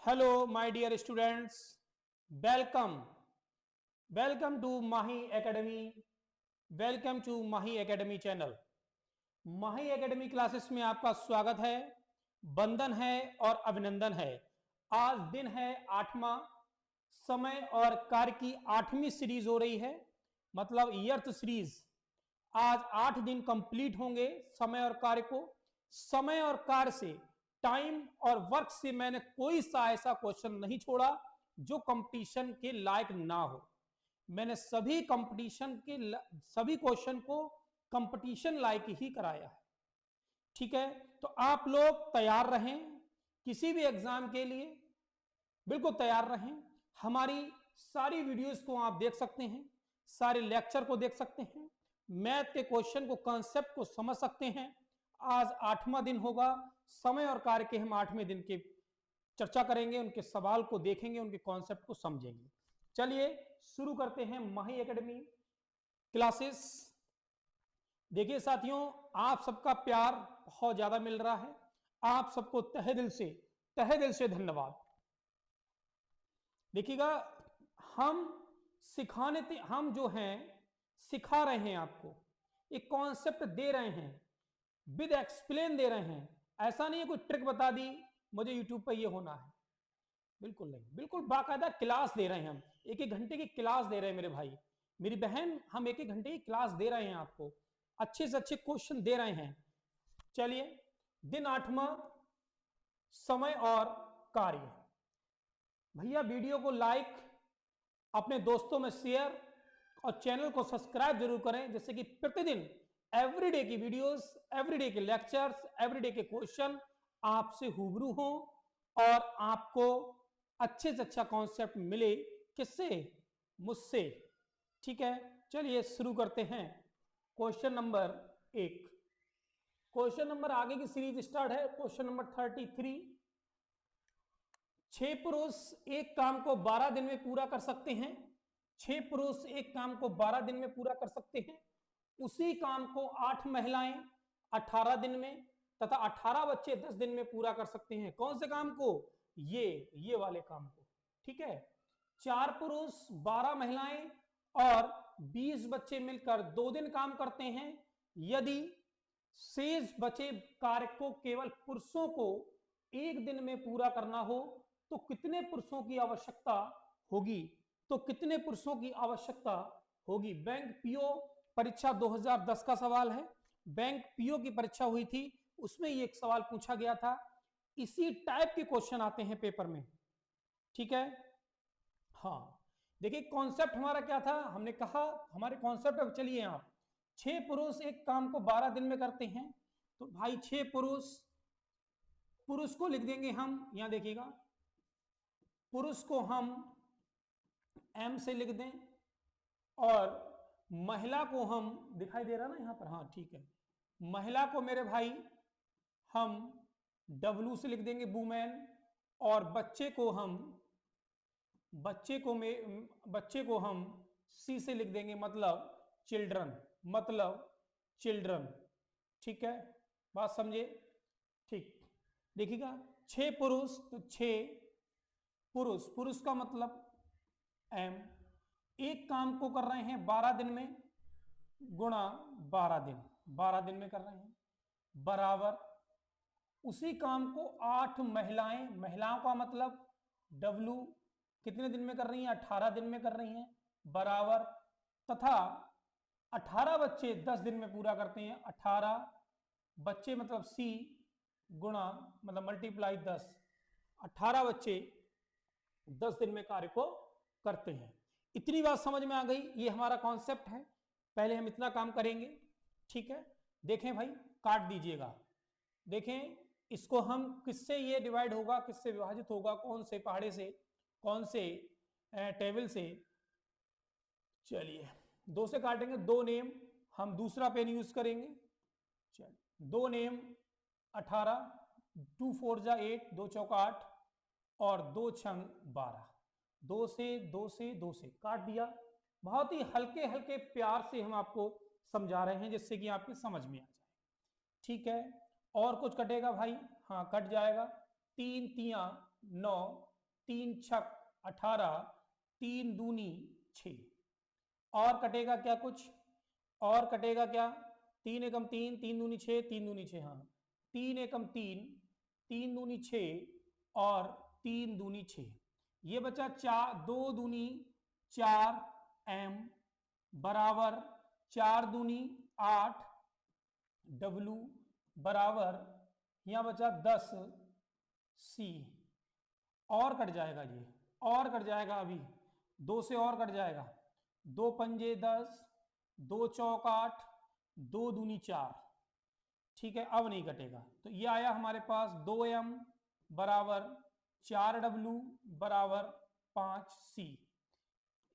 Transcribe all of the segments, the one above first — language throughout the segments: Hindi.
Hello, my dear students. Welcome to Mahi Academy. Welcome to Mahi Academy channel. Mahi academy classes में आपका स्वागत है, वंदन है और अभिनंदन है। आज दिन है 8वां, समय और कार्य की 8वीं सीरीज हो रही है, मतलब ईयर्थ सीरीज। आज 8 दिन कंप्लीट होंगे समय और कार्य को। समय और कार्य से, टाइम और वर्क से मैंने कोई सा ऐसा क्वेश्चन नहीं छोड़ा जो कंपटीशन के लायक ना हो। मैंने सभी क्वेश्चन को कंपटीशन लायक ही कराया है। ठीक है, तो आप लोग तैयार रहें किसी भी एग्जाम के लिए, बिल्कुल तैयार रहें। हमारी सारी वीडियोस को आप देख सकते हैं, सारे लेक्चर को देख सकते हैं, मैथ के क्वेश्चन को, कॉन्सेप्ट को समझ सकते हैं। आज 8वां दिन होगा, समय और कार्य के हम 8वें दिन की चर्चा करेंगे, उनके सवाल को देखेंगे, उनके कॉन्सेप्ट को समझेंगे। चलिए शुरू करते हैं माही एकेडमी क्लासेस। देखिए साथियों, आप सबका प्यार बहुत ज्यादा मिल रहा है, आप सबको तहे दिल से धन्यवाद। देखिएगा, हम जो हैं सिखा रहे हैं आपको, एक कॉन्सेप्ट दे रहे हैं, विद एक्सप्लेन दे रहे हैं। ऐसा नहीं है कोई ट्रिक बता दी मुझे यूट्यूब पर ये होना है, बिल्कुल नहीं। बिल्कुल बाकायदा क्लास दे रहे हैं, हम 1-1 घंटे की क्लास दे रहे हैं मेरे भाई मेरी बहन, हम 1-1 घंटे की क्लास दे रहे हैं आपको, अच्छे से अच्छे क्वेश्चन दे रहे हैं। चलिए, दिन 8वां, समय और कार्य। भैया वीडियो को लाइक, अपने दोस्तों में शेयर और चैनल को सब्सक्राइब जरूर करें, जैसे कि प्रतिदिन एवरीडे की वीडियोस, एवरीडे के लेक्चर्स, एवरीडे के क्वेश्चन आपसे रूबरू हो और आपको अच्छे से अच्छा कॉन्सेप्ट मिले। किससे? मुझसे। ठीक है, चलिए शुरू करते हैं। Question number 1। क्वेश्चन नंबर, आगे की सीरीज स्टार्ट है। Question number 33। 6 पुरुष एक काम को 12 दिन में पूरा कर सकते हैं। 6 पुरुष एक काम को 12 दिन में पूरा कर सकते हैं। उसी काम को 8 महिलाएं 18 दिन में तथा 18 बच्चे 10 दिन में पूरा कर सकते हैं। कौन से काम को? ये वाले काम को। ठीक है, 4 पुरुष 12 महिलाएं और 20 बच्चे मिलकर 2 दिन काम करते हैं। यदि शेष बचे कार्य को केवल पुरुषों को 1 दिन में पूरा करना हो तो कितने पुरुषों की आवश्यकता होगी? बैंक पीओ परीक्षा 2010 का सवाल है। बैंक पीओ की परीक्षा हुई थी, उसमें ये एक सवाल पूछा गया था। इसी टाइप के क्वेश्चन आते हैं पेपर में। ठीक है, हाँ। देखिए कॉन्सेप्ट हमारा क्या था, हमने कहा हमारे कॉन्सेप्ट। अब चलिए, आप 6 पुरुष एक काम को 12 दिन में करते हैं, तो भाई 6 पुरुष को लिख देंगे हम, यहां देखिएगा, पुरुष को हम एम से लिख दें और महिला को हम, दिखाई दे रहा ना यहां पर, हाँ ठीक है, महिला को मेरे भाई हम डब्ल्यू से लिख देंगे, वुमेन। और बच्चे को हम सी से लिख देंगे, मतलब चिल्ड्रन। ठीक है, बात समझे? ठीक, देखिएगा 6 पुरुष, तो 6 पुरुष का मतलब एम, एक काम को कर रहे हैं 12 दिन में, गुणा 12 दिन में कर रहे हैं, बराबर उसी काम को 8 महिलाओं का मतलब डब्लू कितने दिन में कर रही हैं? 18 दिन में कर रही हैं, बराबर, तथा 18 बच्चे 10 दिन में पूरा करते हैं। 18 बच्चे मतलब सी, गुणा मतलब मल्टीप्लाई 10, 18 बच्चे 10 दिन में कार्य को करते हैं। इतनी बात समझ में आ गई? ये हमारा कॉन्सेप्ट है, पहले हम इतना काम करेंगे। ठीक है, देखें भाई, काट दीजिएगा। देखें इसको हम किससे ये डिवाइड होगा, किससे विभाजित होगा, कौन से पहाड़े से, कौन से टेबल से। चलिए 2 से काटेंगे, 2 नेम, हम दूसरा पेन यूज करेंगे। चलिए 2 नेम 18, 2 4 जा 8, 2 चौका 8 और 2 छंग 12, 2 से काट दिया। बहुत ही हल्के हल्के प्यार से हम आपको समझा रहे हैं, जिससे कि आपकी समझ में आ जाए। ठीक है, और कुछ कटेगा भाई? हाँ कट जाएगा। 3 तिया 9, 3 छक 18, 3 दूनी 6। और कटेगा क्या कुछ? और कटेगा क्या? 3 एकम 3, 3 दूनी 6, 3 दूनी 6, हाँ 3 एकम 3, 3 दूनी 6 और 3 दूनी 6। ये बचा 2 दूनी 4 m बराबर 4 दूनी 8 W बराबर यहां बचा 10 C। और कट जाएगा ये, और कट जाएगा, अभी 2 से और कट जाएगा। 2 पंजे 10, 2 चौक 8, 2 दूनी 4। ठीक है, अब नहीं कटेगा। तो ये आया हमारे पास 2m बराबर 4W बराबर 5C।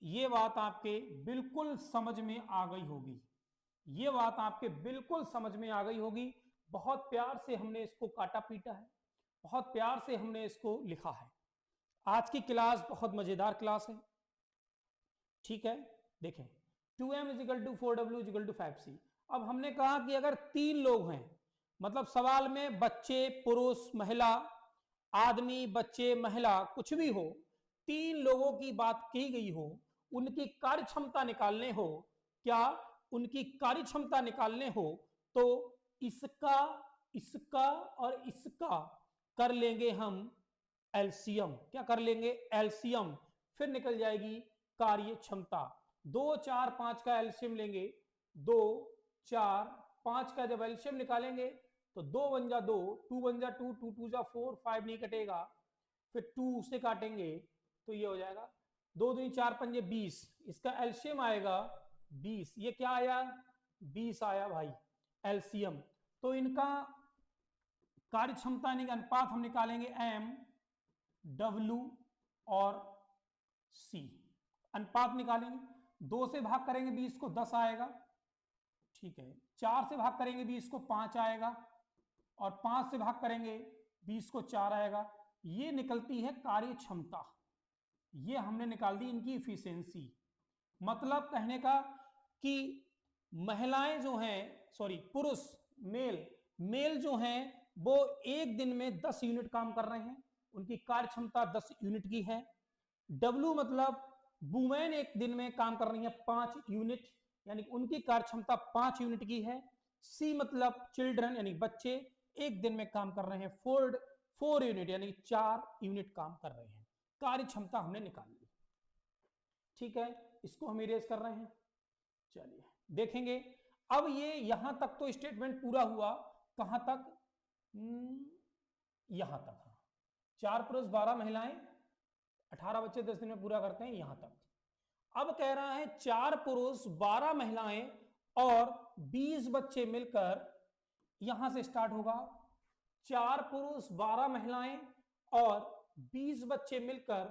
ये बात आपके बिल्कुल समझ में आ गई होगी, ये बात आपके बिल्कुल समझ में आ गई होगी। बहुत प्यार से हमने इसको काटा पीटा है, बहुत प्यार से हमने इसको लिखा है। आज की क्लास बहुत मजेदार क्लास है। ठीक है, देखें 2m is equal to 4w is equal to 5c। अब हमने कहा कि अगर 3 लोग हैं, मतलब सवाल में बच्चे, पुरुष, महिला, आदमी, बच्चे, महिला, कुछ भी हो, 3 लोगों की बात की गई हो, उनकी कार्य क्षमता निकालने हो, क्या उनकी कार्य क्षमता निकालने हो, तो इसका, इसका और इसका कर लेंगे हम एलसीएम। क्या कर लेंगे? एलसीएम। फिर निकल जाएगी कार्य क्षमता। 2, 4, 5 का एलसीएम लेंगे, 2, 4, 5 का जब एलसीएम निकालेंगे तो 2 बन जा 2, 2 बन जा 2, 2 2 जा 4, 5 नहीं कटेगा, फिर 2 से काटेंगे तो ये हो जाएगा 2 दूनी 4 पंजे 20, इसका एलसीएम आएगा 20। ये क्या आया? 20 आया भाई एलसीएम। तो इनका कार्य क्षमता यानी अनुपात हम निकालेंगे m W और C। अनुपात निकालेंगे, 2 से भाग करेंगे 20 को 10 आएगा। ठीक है, 4 से भाग करेंगे 20 को 5 आएगा, और 5 से भाग करेंगे 20 को 4 आएगा। ये निकलती है कार्य क्षमता, ये हमने निकाल दी इनकी इफिशियंसी। मतलब कहने का कि महिलाएं जो हैं, सॉरी पुरुष, मेल जो हैं वो एक दिन में 10 यूनिट काम कर रहे हैं, उनकी कार्य क्षमता 10 यूनिट की है। W मतलब वुमेन एक दिन में काम कर रही है 5 यूनिट, यानी उनकी कार्य क्षमता 5 यूनिट की है। C मतलब चिल्ड्रन यानी बच्चे एक दिन में काम कर रहे हैं 4 यूनिट, यानी 4 यूनिट काम कर रहे हैं। कार्य क्षमता हमने निकाल ली। ठीक है, इसको हम इरेज कर रहे हैं। चलिए देखेंगे, अब ये यहां तक तो स्टेटमेंट पूरा हुआ। कहां तक? यहां तक। 4 पुरुष 12 महिलाएं, 18 बच्चे 10 दिन में पूरा करते हैं, यहां तक। अब कह रहा है 4 पुरुष 12 महिलाएं और 20 बच्चे मिलकर, यहां से स्टार्ट होगा। 4 पुरुष 12 महिलाएं और 20 बच्चे मिलकर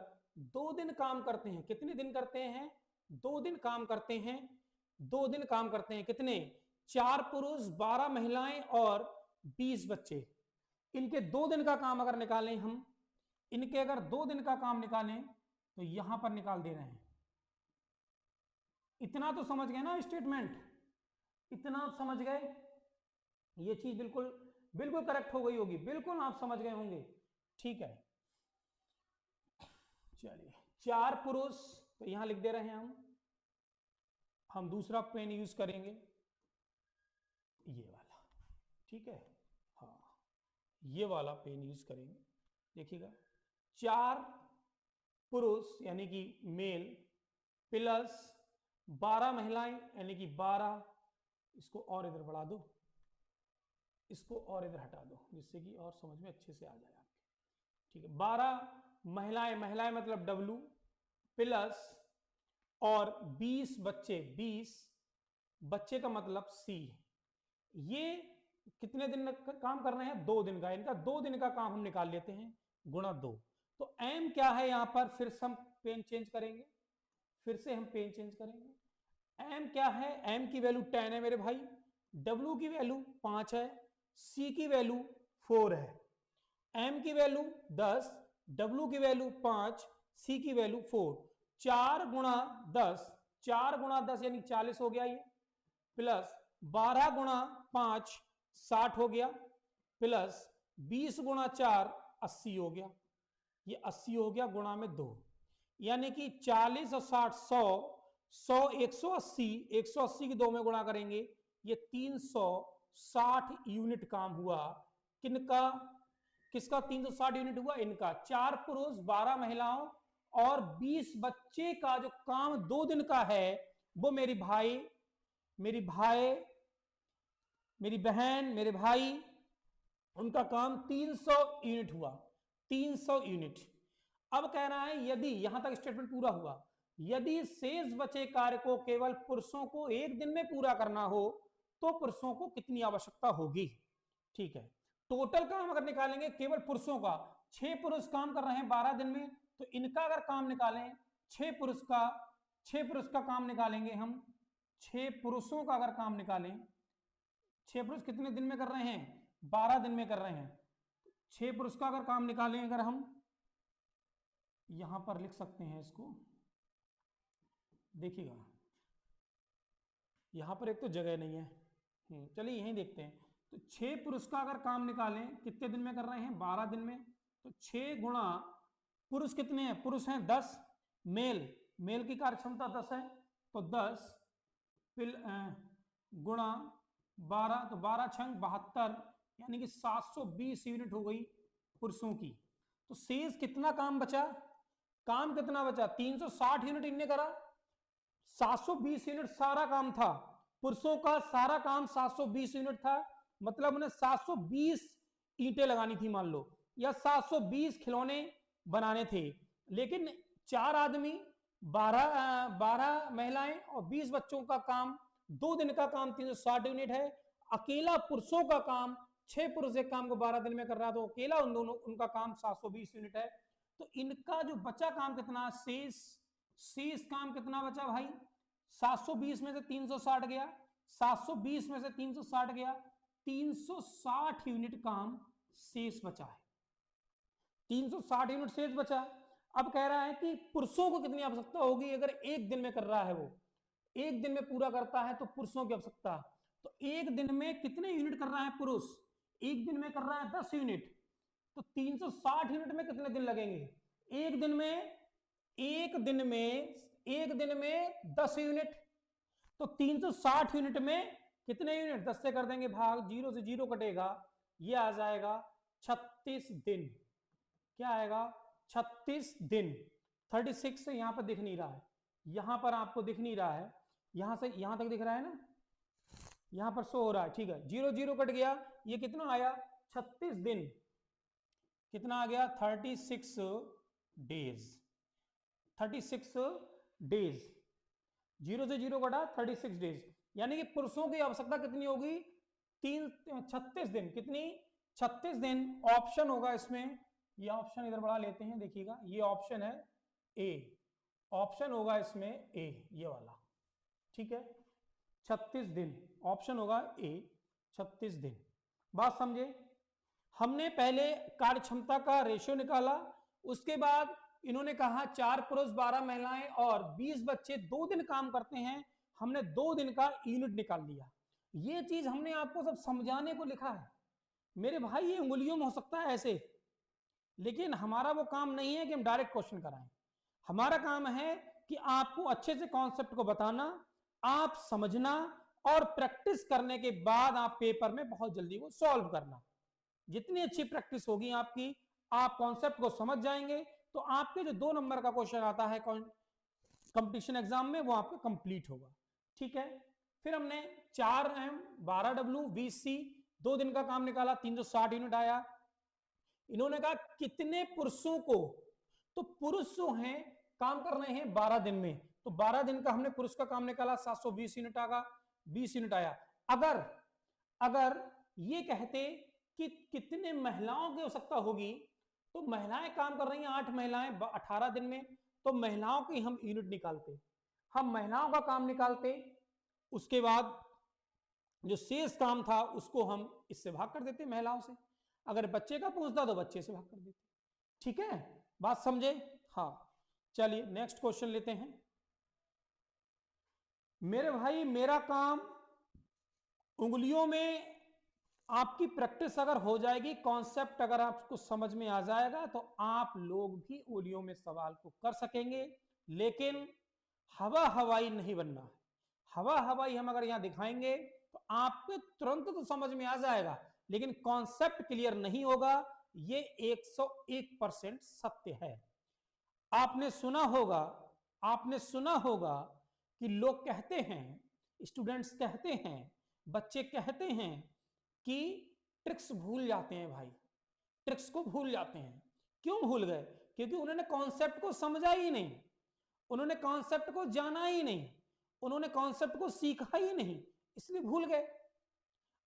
2 दिन काम करते हैं। कितने दिन करते हैं? 2 दिन काम करते हैं। 2 दिन काम करते हैं कितने? 4 पुरुष 12 महिलाएं और 20 बच्चे। इनके 2 दिन का काम अगर निकालें हम, इनके अगर 2 दिन का काम निकालें तो यहां पर निकाल दे रहे हैं। इतना तो समझ गए ना स्टेटमेंट? इतना समझ गए? ये चीज बिल्कुल बिल्कुल करेक्ट हो गई होगी, बिल्कुल आप समझ गए होंगे। ठीक है, चलिए 4 पुरुष, तो यहां लिख दे रहे हैं हम दूसरा पेन यूज करेंगे, ये वाला। ठीक है, हाँ ये वाला पेन यूज करेंगे। देखिएगा 4 पुरुष यानी कि मेल प्लस 12 महिलाएं यानी कि 12, इसको और इधर बढ़ा दो, इसको और इधर हटा दो, जिससे कि और समझ में अच्छे से आ जाए आपके। ठीक है, 12 महिलाएं मतलब W प्लस और 20 बच्चे, 20 बच्चे का मतलब C। ये कितने दिन का काम कर रहे हैं? 2 दिन का। इनका 2 दिन का काम हम निकाल लेते हैं, गुणा 2। तो M क्या है यहां पर? फिर से हम पेन चेंज करेंगे, फिर से हम पेन चेंज करेंगे। M क्या है? M की वैल्यू 10 है मेरे भाई, W की वैल्यू 5 है, C की वैल्यू 4 है। M की वैल्यू 10, W की वैल्यू 5, C की वैल्यू 4। 4 गुणा 10, 4 गुणा 10 यानी 40 हो गया ये, प्लस 12 गुणा 5 60 हो गया, प्लस 20 गुणा 4 80 हो गया। ये 80 हो गया गुणा में 2, यानी कि 40 और 60 100, 100 180, 180 की 2 में गुणा करेंगे, ये 360 यूनिट काम हुआ। किनका, किसका 360 यूनिट हुआ? इनका। 4 पुरुष 12 महिलाओं और 20 बच्चे का जो काम 2 दिन का है, वो मेरी बहन, मेरे भाई, उनका काम 300 यूनिट हुआ। 300 यूनिट। अब कह रहा है यदि, यहां तक स्टेटमेंट पूरा हुआ, यदि शेष बचे कार्य को केवल पुरुषों को एक दिन में पूरा करना हो तो पुरुषों को कितनी आवश्यकता होगी। ठीक है, टोटल काम अगर निकालेंगे केवल पुरुषों का, 6 पुरुष काम कर रहे हैं 12 दिन में, तो इनका अगर काम निकालें 6 पुरुष का काम निकालेंगे हम, 6 पुरुषों का अगर काम निकालें, 6 पुरुष कितने दिन में कर रहे हैं? 12 दिन में कर रहे हैं। 6 पुरुष का अगर काम निकालें, अगर हम यहां पर लिख सकते हैं इसको, देखिएगा यहां पर एक तो जगह नहीं है, चलिए यहीं देखते हैं। तो 6 पुरुष का अगर काम निकालें, कितने दिन में कर रहे हैं? 12 दिन में। तो 6 गुणा, पुरुष कितने हैं? पुरुष हैं 10, मेल की कार्य क्षमता 10 है, तो 10 गुणा 12, तो 12 छंग 72, यानी कि 720 यूनिट हो गई पुरुषों की। तो शेष कितना काम बचा? काम कितना बचा? 360 यूनिट इनने करा, 720 यूनिट सारा काम था पुरुषों का, सारा काम 720 यूनिट था, मतलब उन्हें 720 ईंटें लगानी थी मान लो, या 720 खिलौने बनाने थे। लेकिन 4 आदमी, 12 महिलाएं और 20 बच्चों का काम, 2 दिन का काम 360 यूनिट है। अकेला पुरुषों का काम, 6 पुरुष एक काम को 12 दिन में कर रहा, तो अकेला उनका काम 720 यूनिट है। तो इनका जो बचा काम कितना? शेष काम कितना बचा भाई? 720 में से 360 गया, 720 में से 360 गया, 360 यूनिट काम शेष बचा है। 360 यूनिट शेष बचा। अब कह रहा है कि पुरुषों को कितनी आवश्यकता होगी अगर एक दिन में कर रहा है, वो एक दिन में पूरा करता है, तो पुरुषों की आवश्यकता, तो एक दिन में कितने यूनिट कर रहा है पुरुष? एक दिन में कर रहा है 10 यूनिट, तो 360 यूनिट में कितने दिन लगेंगे? एक दिन में 10 यूनिट, तो 360 यूनिट में कितने यूनिट? 10 से कर देंगे भाग, 0 से 0 कटेगा, ये आ जाएगा 36 दिन। क्या आएगा? 36 दिन। 36 से यहां पर दिख नहीं रहा है, यहां पर आपको दिख नहीं रहा है, यहां से यहां तक दिख रहा है ना, यहां पर शो हो रहा है। ठीक है, 0 0 कट गया, ये कितना आया? 36 दिन। कितना आ गया? 36 डेज। 36 डेज, 0 से 0 कटा, 36 डेज, यानी कि पुरुषों की आवश्यकता कितनी होगी? 36 दिन। कितनी? 36 दिन। ऑप्शन होगा इसमें, ये ऑप्शन इधर बढ़ा लेते हैं, देखिएगा ये ऑप्शन है ए, ऑप्शन होगा इसमें ए, ये वाला। ठीक है, 36 दिन ऑप्शन होगा ए, 36 दिन। बात समझे? हमने पहले कार्य क्षमता का रेशियो निकाला, उसके बाद इन्होंने कहा 4 पुरुष 12 महिलाएं और 20 बच्चे 2 दिन काम करते हैं, हमने 2 दिन का यूनिट निकाल लिया। ये चीज हमने आपको सब समझाने को लिखा है मेरे भाई, ये उंगलियों में हो सकता है ऐसे, लेकिन हमारा वो काम नहीं है कि हम डायरेक्ट क्वेश्चन कराएं। हमारा काम है कि आपको अच्छे से कॉन्सेप्ट को बताना, आप समझना, और प्रैक्टिस करने के बाद आप पेपर में बहुत जल्दी वो सॉल्व करना। जितनी अच्छी प्रैक्टिस होगी आपकी, आप कॉन्सेप्ट को समझ जाएंगे, तो आपके जो 2 नंबर का क्वेश्चन आता है कंपटीशन एग्जाम में, वो आपका कंप्लीट होगा। ठीक है, फिर हमने 4M 12W 20C 2 दिन का काम निकाला, 360 यूनिट आया। इन्होंने कहा कितने पुरुषों को, तो पुरुष जो हैं काम कर रहे हैं 12 दिन में, तो 12 दिन का हमने पुरुष का काम निकाला, 720 यूनिट आगा, 20 यूनिट आया। अगर ये कहते कि कितने महिलाओं की आवश्यकता होगी, तो महिलाएं काम कर रही हैं 8 महिलाएं 18 दिन में, तो महिलाओं की हम यूनिट निकालते, हम महिलाओं का काम निकालते, उसके बाद जो शेष काम था उसको हम इससे भाग कर देते महिलाओं से, अगर बच्चे का पूछता तो बच्चे से भाग कर देते। ठीक है, बात समझे? हाँ, चलिए नेक्स्ट क्वेश्चन लेते हैं। मेरे भाई मेरा काम उंगलियों में आपकी प्रैक्टिस अगर हो जाएगी, कॉन्सेप्ट अगर आपको समझ में आ जाएगा, तो आप लोग भी ओलियो में सवाल को कर सकेंगे। लेकिन हवा हवाई नहीं बनना है। हवा हवाई हम अगर यहां दिखाएंगे तो आपको तुरंत तो समझ में आ जाएगा, लेकिन कॉन्सेप्ट क्लियर नहीं होगा। ये 101% सत्य है। आपने सुना होगा, आपने सुना होगा कि लोग कहते हैं, स्टूडेंट्स कहते हैं, बच्चे कहते हैं कि ट्रिक्स भूल जाते हैं भाई, ट्रिक्स को भूल जाते हैं। क्यों भूल गए? क्योंकि उन्होंने कॉन्सेप्ट को समझा ही नहीं, उन्होंने कॉन्सेप्ट को जाना ही नहीं, उन्होंने कॉन्सेप्ट को सीखा ही नहीं, इसलिए भूल गए।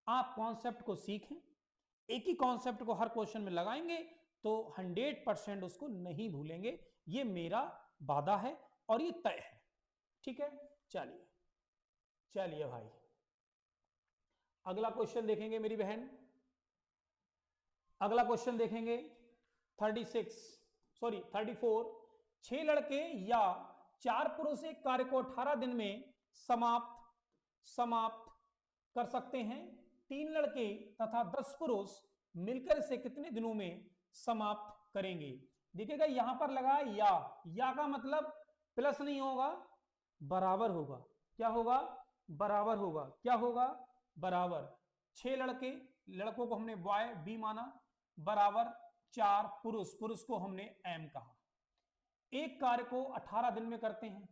आप कॉन्सेप्ट को सीखें, एक ही कॉन्सेप्ट को हर क्वेश्चन में लगाएंगे तो 100% उसको नहीं भूलेंगे। ये मेरा वादा है और ये तय है। ठीक है, चलिए चलिए भाई, अगला क्वेश्चन देखेंगे मेरी बहन। अगला क्वेश्चन देखेंगे 34। 6 लड़के या 4 पुरुष एक कार्य को 18 दिन में समाप्त कर सकते हैं। 3 लड़के तथा 10 पुरुष मिलकर इसे कितने दिनों में समाप्त करेंगे? देखिएगा यहां पर लगा या का मतलब प्लस नहीं होगा, बराबर होगा। क्या होगा? बराबर होगा। क्या होगा? बराबर। 6 लड़के, लड़कों को हमने बॉय बी माना, बराबर 4 पुरुष को हमने एम कहा। एक कार्य को 18 दिन में करते हैं।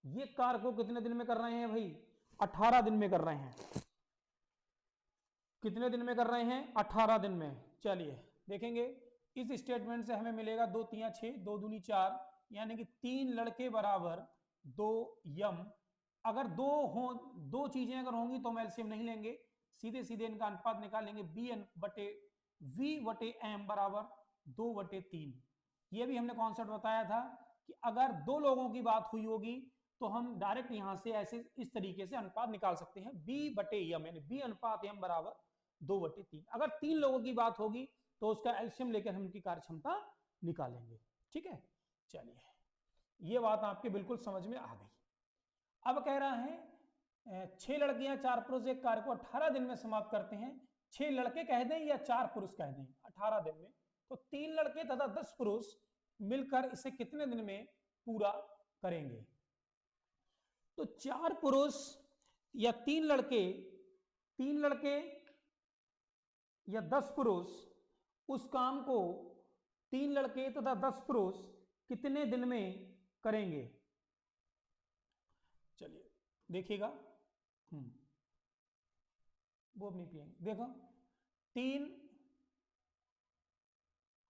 ये कार्य को कितने दिन में कर रहे हैं भाई? 18 दिन में कर रहे हैं। कितने दिन में कर रहे हैं? 18 दिन में। चलिए देखेंगे, इस स्टेटमेंट से हमें मिलेगा 2 3 6, 2 दूनी 4, यानी कि 3 लड़के बराबर 2 यम। अगर दो चीजें अगर होंगी तो हम एलसीएम नहीं लेंगे, सीधे सीधे इनका अनुपात निकालेंगे। वी बटे एम बराबर 2/3। ये भी हमने कॉन्सेप्ट बताया था कि अगर 2 लोगों की बात हुई होगी तो हम डायरेक्ट यहां से ऐसे इस तरीके से अनुपात निकाल सकते हैं, बी बटे एम, यानी बी अनुपात एम बराबर 2/3। अगर 3 लोगों की बात होगी तो उसका एलसीएम लेकर हम उनकी कार्यक्षमता निकालेंगे। ठीक है, चलिए ये बात आपके बिल्कुल समझ में आ गई। अब कह रहा है 6 लड़कियां 4 पुरुष एक कार्य को 18 दिन में समाप्त करते हैं। 6 लड़के कह दें या 4 पुरुष कह दें 18 दिन में, तो 3 लड़के तथा 10 पुरुष मिलकर इसे कितने दिन में पूरा करेंगे? तो 4 पुरुष या 3 लड़के या 10 पुरुष उस काम को 3 लड़के तथा 10 पुरुष कितने दिन में करेंगे? चलिए देखिएगा, वो नहीं पिएंगे। देखो 3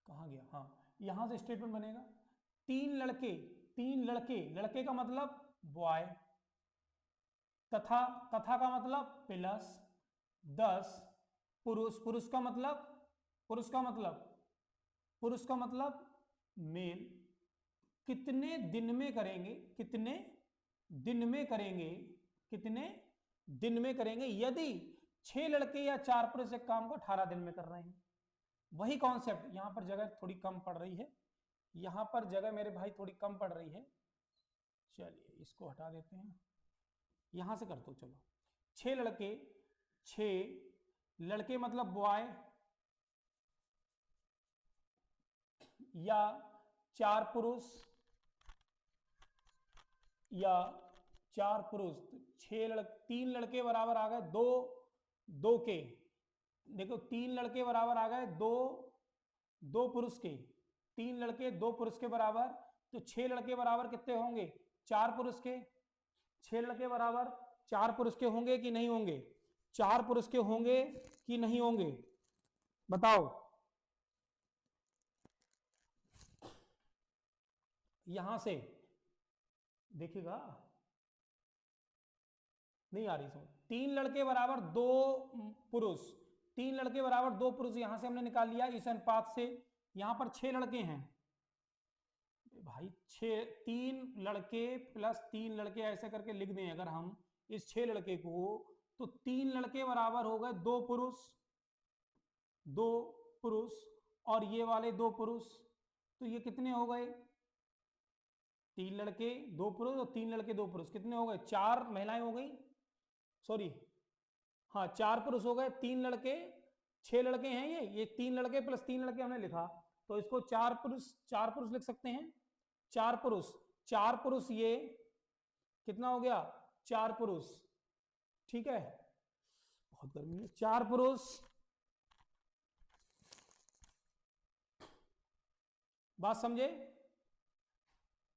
कहां गया? हाँ, यहां से स्टेटमेंट बनेगा 3 लड़के का मतलब बॉय, तथा का मतलब प्लस 10 पुरुष का मतलब मेल। कितने दिन में करेंगे? कितने दिन में करेंगे? यदि 6 लड़के या 4 पुरुष एक काम को 18 दिन में कर रहे हैं। वही कॉन्सेप्ट, यहां पर जगह थोड़ी कम पड़ रही है, यहां पर जगह मेरे भाई थोड़ी कम पड़ रही है। चलिए इसको हटा देते हैं, यहां से कर दो। चलो 6 लड़के मतलब बॉय या 4 पुरुष या 4 पुरुष, 3 लड़के बराबर आ गए 2 के। देखो 3 लड़के बराबर आ गए 2 पुरुष के। 3 लड़के 2 पुरुष के बराबर, तो 6 लड़के बराबर कितने होंगे? 4 पुरुष के। 6 लड़के बराबर 4 पुरुष के होंगे कि नहीं होंगे? 4 पुरुष के होंगे कि नहीं होंगे? बताओ। यहां से देखिएगा, नहीं आ रही समझ। 3 लड़के बराबर 2 पुरुष, 3 लड़के बराबर 2 पुरुष, यहां से हमने निकाल लिया इस अनुपात से। यहां पर 6 लड़के हैं भाई, 3 लड़के प्लस 3 लड़के ऐसे करके लिख दें अगर हम इस 6 लड़के को, तो 3 लड़के बराबर हो गए 2 पुरुष और ये वाले 2 पुरुष, तो ये कितने हो गए? 3 लड़के 2 पुरुष और 3 लड़के 2 पुरुष, कितने हो गए? 4 महिलाएं हो गई, सॉरी हाँ 4 पुरुष हो गए, 3 लड़के, 6 लड़के हैं, ये 3 लड़के प्लस 3 लड़के हमने लिखा, तो इसको 4 पुरुष लिख सकते हैं। 4 पुरुष ये कितना हो गया, 4 पुरुष, ठीक है, बहुत गर्मी है। 4 पुरुष, बात समझे,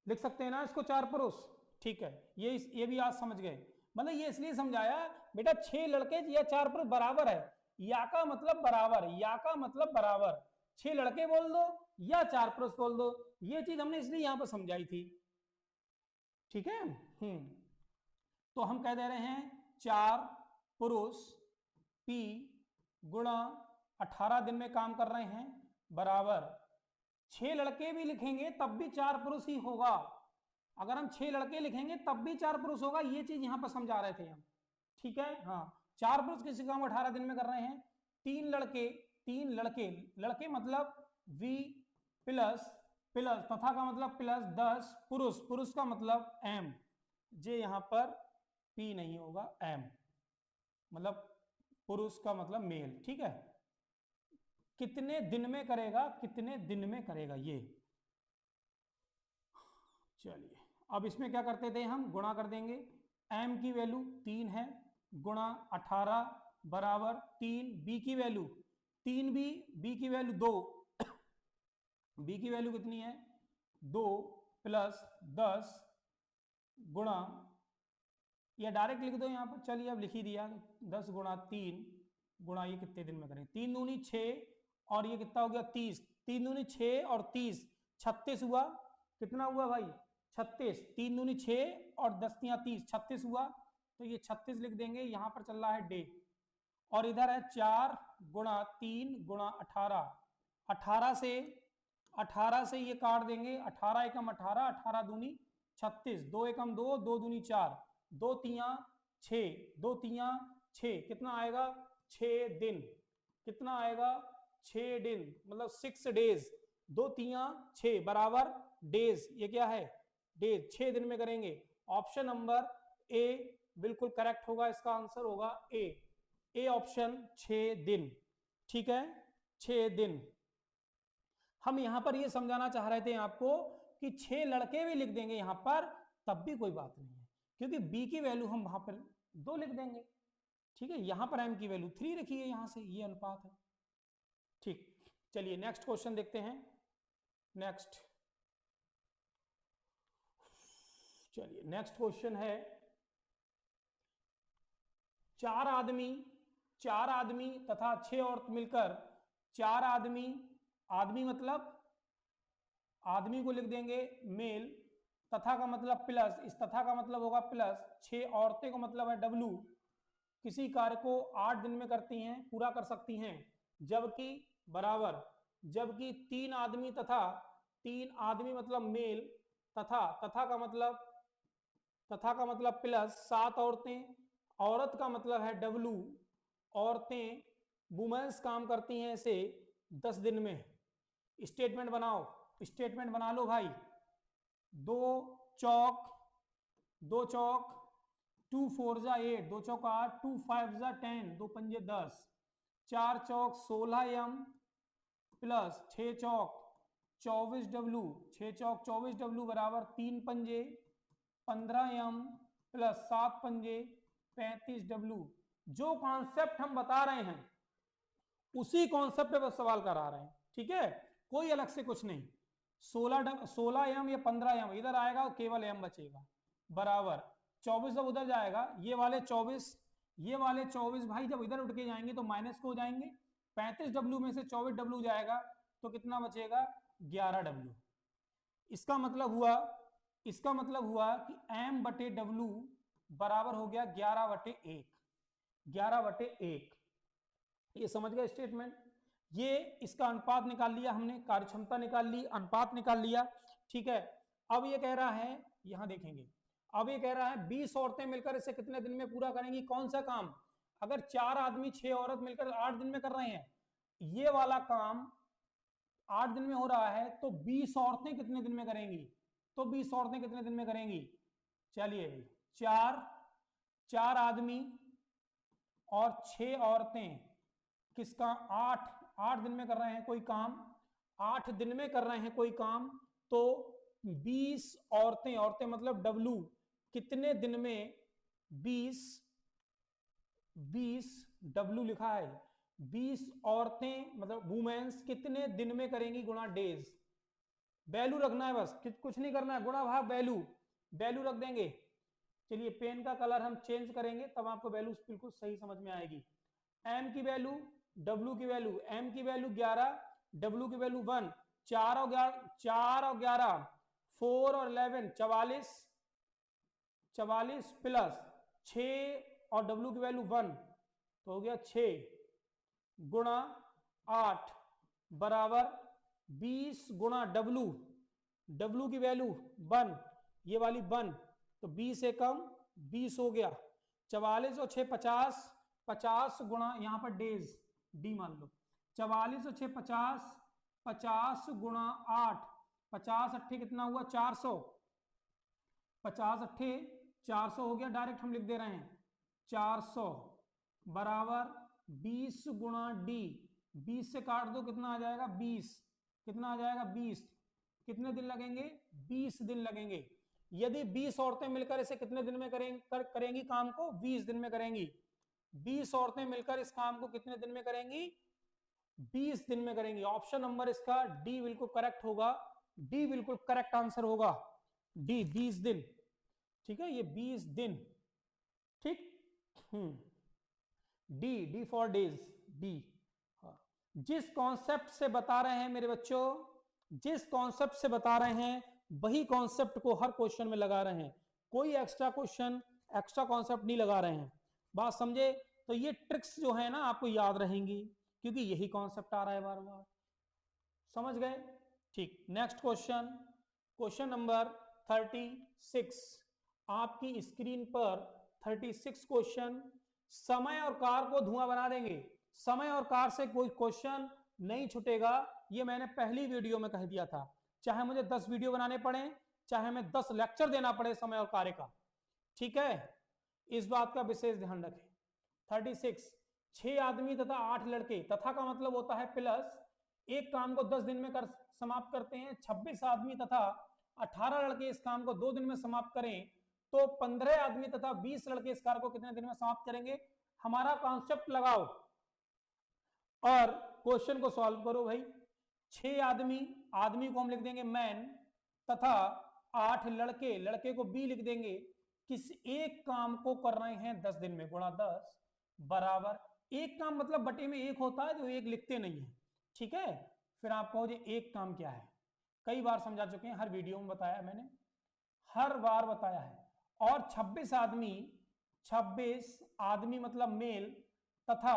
लिख सकते हैं ना इसको 4 पुरुष, ठीक है। ये भी आज समझ गए, मतलब ये इसलिए समझाया बेटा 6 लड़के या 4 पुरुष बराबर है, या का मतलब बराबर, या का मतलब बराबर, 6 लड़के बोल दो या 4 पुरुष बोल दो, ये चीज हमने इसलिए यहां पर समझाई थी, ठीक है। तो हम कह दे रहे हैं 4 पुरुष P गुणा 18 दिन में काम कर रहे हैं बराबर 6 लड़के भी लिखेंगे तब भी 4 पुरुष ही होगा, अगर हम 6 लड़के लिखेंगे तब भी 4 पुरुष होगा, ये चीज यहां पर समझा रहे थे हम, ठीक है। हाँ 4 पुरुष किसी काम 18 दिन में कर रहे हैं, 3 लड़के, लड़के मतलब V प्लस तथा का मतलब प्लस 10 पुरुष का मतलब M, जे यहां पर P नहीं होगा, M मतलब पुरुष का मतलब मेल, ठीक है। कितने दिन में करेगा ये, चलिए अब इसमें क्या करते थे हम, गुणा कर देंगे, M की वैल्यू 3 है गुणा 18 बराबर 3, B की वैल्यू 3B, B की वैल्यू 2, B की वैल्यू कितनी है 2 प्लस 10 गुणा, या डायरेक्ट लिख दो यहाँ पर, चलिए अब लिख ही दिया, 10 गुणा 3 गुणा ये कितने दिन में करें, 3 दूनी 6 और ये कितना हो गया 30, 3 दूनी 6 और 30 36 हुआ, कितना हुआ भाई 36, 3 दूनी 6 और 10 तियां 30 36 हुआ, तो ये 36 लिख देंगे, यहाँ पर चल रहा है डे, और इधर है 4 गुणा 3 गुणा 18, 18 से ये काट देंगे, 18 एकम 18, 18 दूनी 36, 2 एकम 2, 2 दूनी 4, 2 तियां 6, 2 तियां 6, कितना आएगा 6 दिन, कितना आएगा 6 दिन, मतलब 6 डेज, 2 तियां 6 बराबर डेज, ये क्या है डेज, 6 दिन में करेंगे, ऑप्शन नंबर ए बिल्कुल करेक्ट होगा, इसका आंसर होगा ए ऑप्शन 6 दिन, ठीक है 6 दिन। हम यहां पर ये समझाना चाह रहे थे आपको कि 6 लड़के भी लिख देंगे यहां पर तब भी कोई बात नहीं है, क्योंकि B की वैल्यू हम वहां पर 2 लिख देंगे, ठीक है, यहां पर M की वैल्यू 3 रखी है, यहां से ये अनुपात है, ठीक। चलिए नेक्स्ट क्वेश्चन देखते हैं, चलिए नेक्स्ट क्वेश्चन है, 4 आदमी तथा 6 औरत मिलकर 4 आदमी मतलब आदमी को लिख देंगे मेल, तथा का मतलब प्लस, इस तथा का मतलब होगा प्लस, 6 औरतें को मतलब है W, किसी कार्य को 8 दिन में करती हैं, पूरा कर सकती हैं, जबकि बराबर, जबकि 3 आदमी तथा 3 आदमी मतलब मेल, तथा का मतलब प्लस 7 औरतें, औरत का मतलब है W, औरतें वुमेन्स काम करती हैं इसे 10 दिन में। स्टेटमेंट बना लो भाई, 2 चौक 2 4 जा 8, 2 चौक 8, 2 5 जा 10, 2 पंजे 10, 4 चौक 16 M प्लस 6 चौक 24 W, 6 चौक 24 W बराबर 3 पंजे 15 M प्लस 7 पंजे 35 W। जो कॉन्सेप्ट हम बता रहे हैं उसी कॉन्सेप्ट पे सवाल करा रहे हैं, ठीक है, कोई अलग से कुछ नहीं। 16 M या 15 M इधर आएगा, केवल M बचेगा, बराबर 24 जब उधर जाएगा, ये वाले 24 भाई जब इधर उठ के जाएंगे तो माइनस को हो जाएंगे, 35 W में से 24 W जाएगा तो कितना बचेगा 11 W। इसका मतलब हुआ कि M बटे W बराबर हो गया 11/1। ये समझ गए स्टेटमेंट, ये इसका अनुपात निकाल लिया हमने, कार्यक्षमता निकाल ली, अनुपात निकाल लिया, ठीक है। अब ये कह रहा है, यहां देखेंगे, अब ये कह रहा है 20 औरतें मिलकर इसे कितने दिन में पूरा करेंगी, कौन सा काम, अगर 4 आदमी 6 औरत मिलकर 8 दिन में कर रहे हैं, ये वाला काम 8 दिन में हो रहा है, तो 20 औरतें कितने दिन में करेंगी, तो 20 औरतें कितने दिन में करेंगी, चलिए 4 आदमी और 6 औरतें किसका 8 दिन में कर रहे हैं कोई काम, 8 दिन में कर रहे हैं कोई काम, तो 20 औरतें, औरतें मतलब डब्लू, कितने दिन में 20 डब्लू लिखा है, 20 औरतें मतलब वुमेन्स कितने दिन में करेंगी गुणा डेज। वैल्यू रखना है बस, कुछ नहीं करना है, गुणा भाग वैल्यू, वैल्यू रख देंगे। चलिए पेन का कलर हम चेंज करेंगे तब आपको वैल्यू बिल्कुल सही समझ में आएगी। एम की वैल्यू, डब्लू की वैल्यू, एम की वैल्यू 11, डब्लू की वैल्यू 1, 4 और 11 4 और 11 44 प्लस 6 और डब्लू की वैल्यू 1 तो हो गया 6 गुणा 8 बराबर 20 गुणा डब्लू, डब्लू की वैल्यू 1, ये वाली 1 तो 20 से कम 20 हो गया, 44 और 6 50, 50 गुणा यहाँ पर डेज डी मान लो, 44 और 6 50, 50 गुणा 8, 50 अट्ठे कितना हुआ 400, 50 अट्ठे 400 हो गया, डायरेक्ट हम लिख दे रहे हैं 400 बराबर 20 गुणा डी, 20 से काट दो कितना आ जाएगा 20, कितना आ जाएगा 20, कितने दिन लगेंगे 20 दिन लगेंगे। यदि 20 औरतें मिलकर इसे कितने दिन में करेंगी काम को 20 दिन में करेंगी, 20 औरतें मिलकर इस काम को कितने दिन में करेंगी 20 दिन में करेंगी। ऑप्शन नंबर इसका डी बिल्कुल करेक्ट होगा, डी बिल्कुल करेक्ट आंसर होगा, डी 20 दिन, ठीक है ये 20 दिन, ठीक डी फॉर डेज, डी। जिस कॉन्सेप्ट से बता रहे हैं मेरे बच्चों, जिस कॉन्सेप्ट से बता रहे हैं वही कॉन्सेप्ट को हर क्वेश्चन में लगा रहे हैं, कोई एक्स्ट्रा क्वेश्चन एक्स्ट्रा कॉन्सेप्ट नहीं लगा रहे हैं, बात समझे। तो ये ट्रिक्स जो है ना आपको याद रहेंगी क्योंकि यही कॉन्सेप्ट आ रहा है बार बार, समझ गए। ठीक, नेक्स्ट क्वेश्चन, क्वेश्चन नंबर 36 आपकी स्क्रीन पर 36 क्वेश्चन। समय और कार को धुआं बना देंगे, समय और कार से कोई क्वेश्चन नहीं छूटेगा, ये मैंने पहली वीडियो में कह दिया था, चाहे मुझे 10 वीडियो बनाने पड़े, चाहे मैं 10 लेक्चर देना पड़े समय और कार्य का, ठीक है, इस बात का विशेष ध्यान रखें। 36 6 आदमी तथा 8 लड़के, तथा का मतलब होता है प्लस, एक काम को 10 दिन में समाप्त करते हैं, 26 आदमी तथा 18 लड़के इस काम को 2 दिन में समाप्त करें तो 15 आदमी तथा 20 लड़के इस कार्य को कितने दिन में समाप्त करेंगे। हमारा कॉन्सेप्ट लगाओ और क्वेश्चन को सॉल्व करो भाई। 6 आदमी, आदमी को हम लिख देंगे मैन, तथा 8 लड़के, लड़के को बी लिख देंगे, किस एक काम को कर रहे हैं 10 दिन में, गुणा 10 बराबर, एक काम मतलब बटे में एक होता है जो एक लिखते नहीं है, ठीक है। फिर आप कहो एक काम क्या है, कई बार समझा चुके हैं, हर वीडियो में बताया मैंने, हर बार बताया है। और 26 आदमी, 26 आदमी मतलब मेल, तथा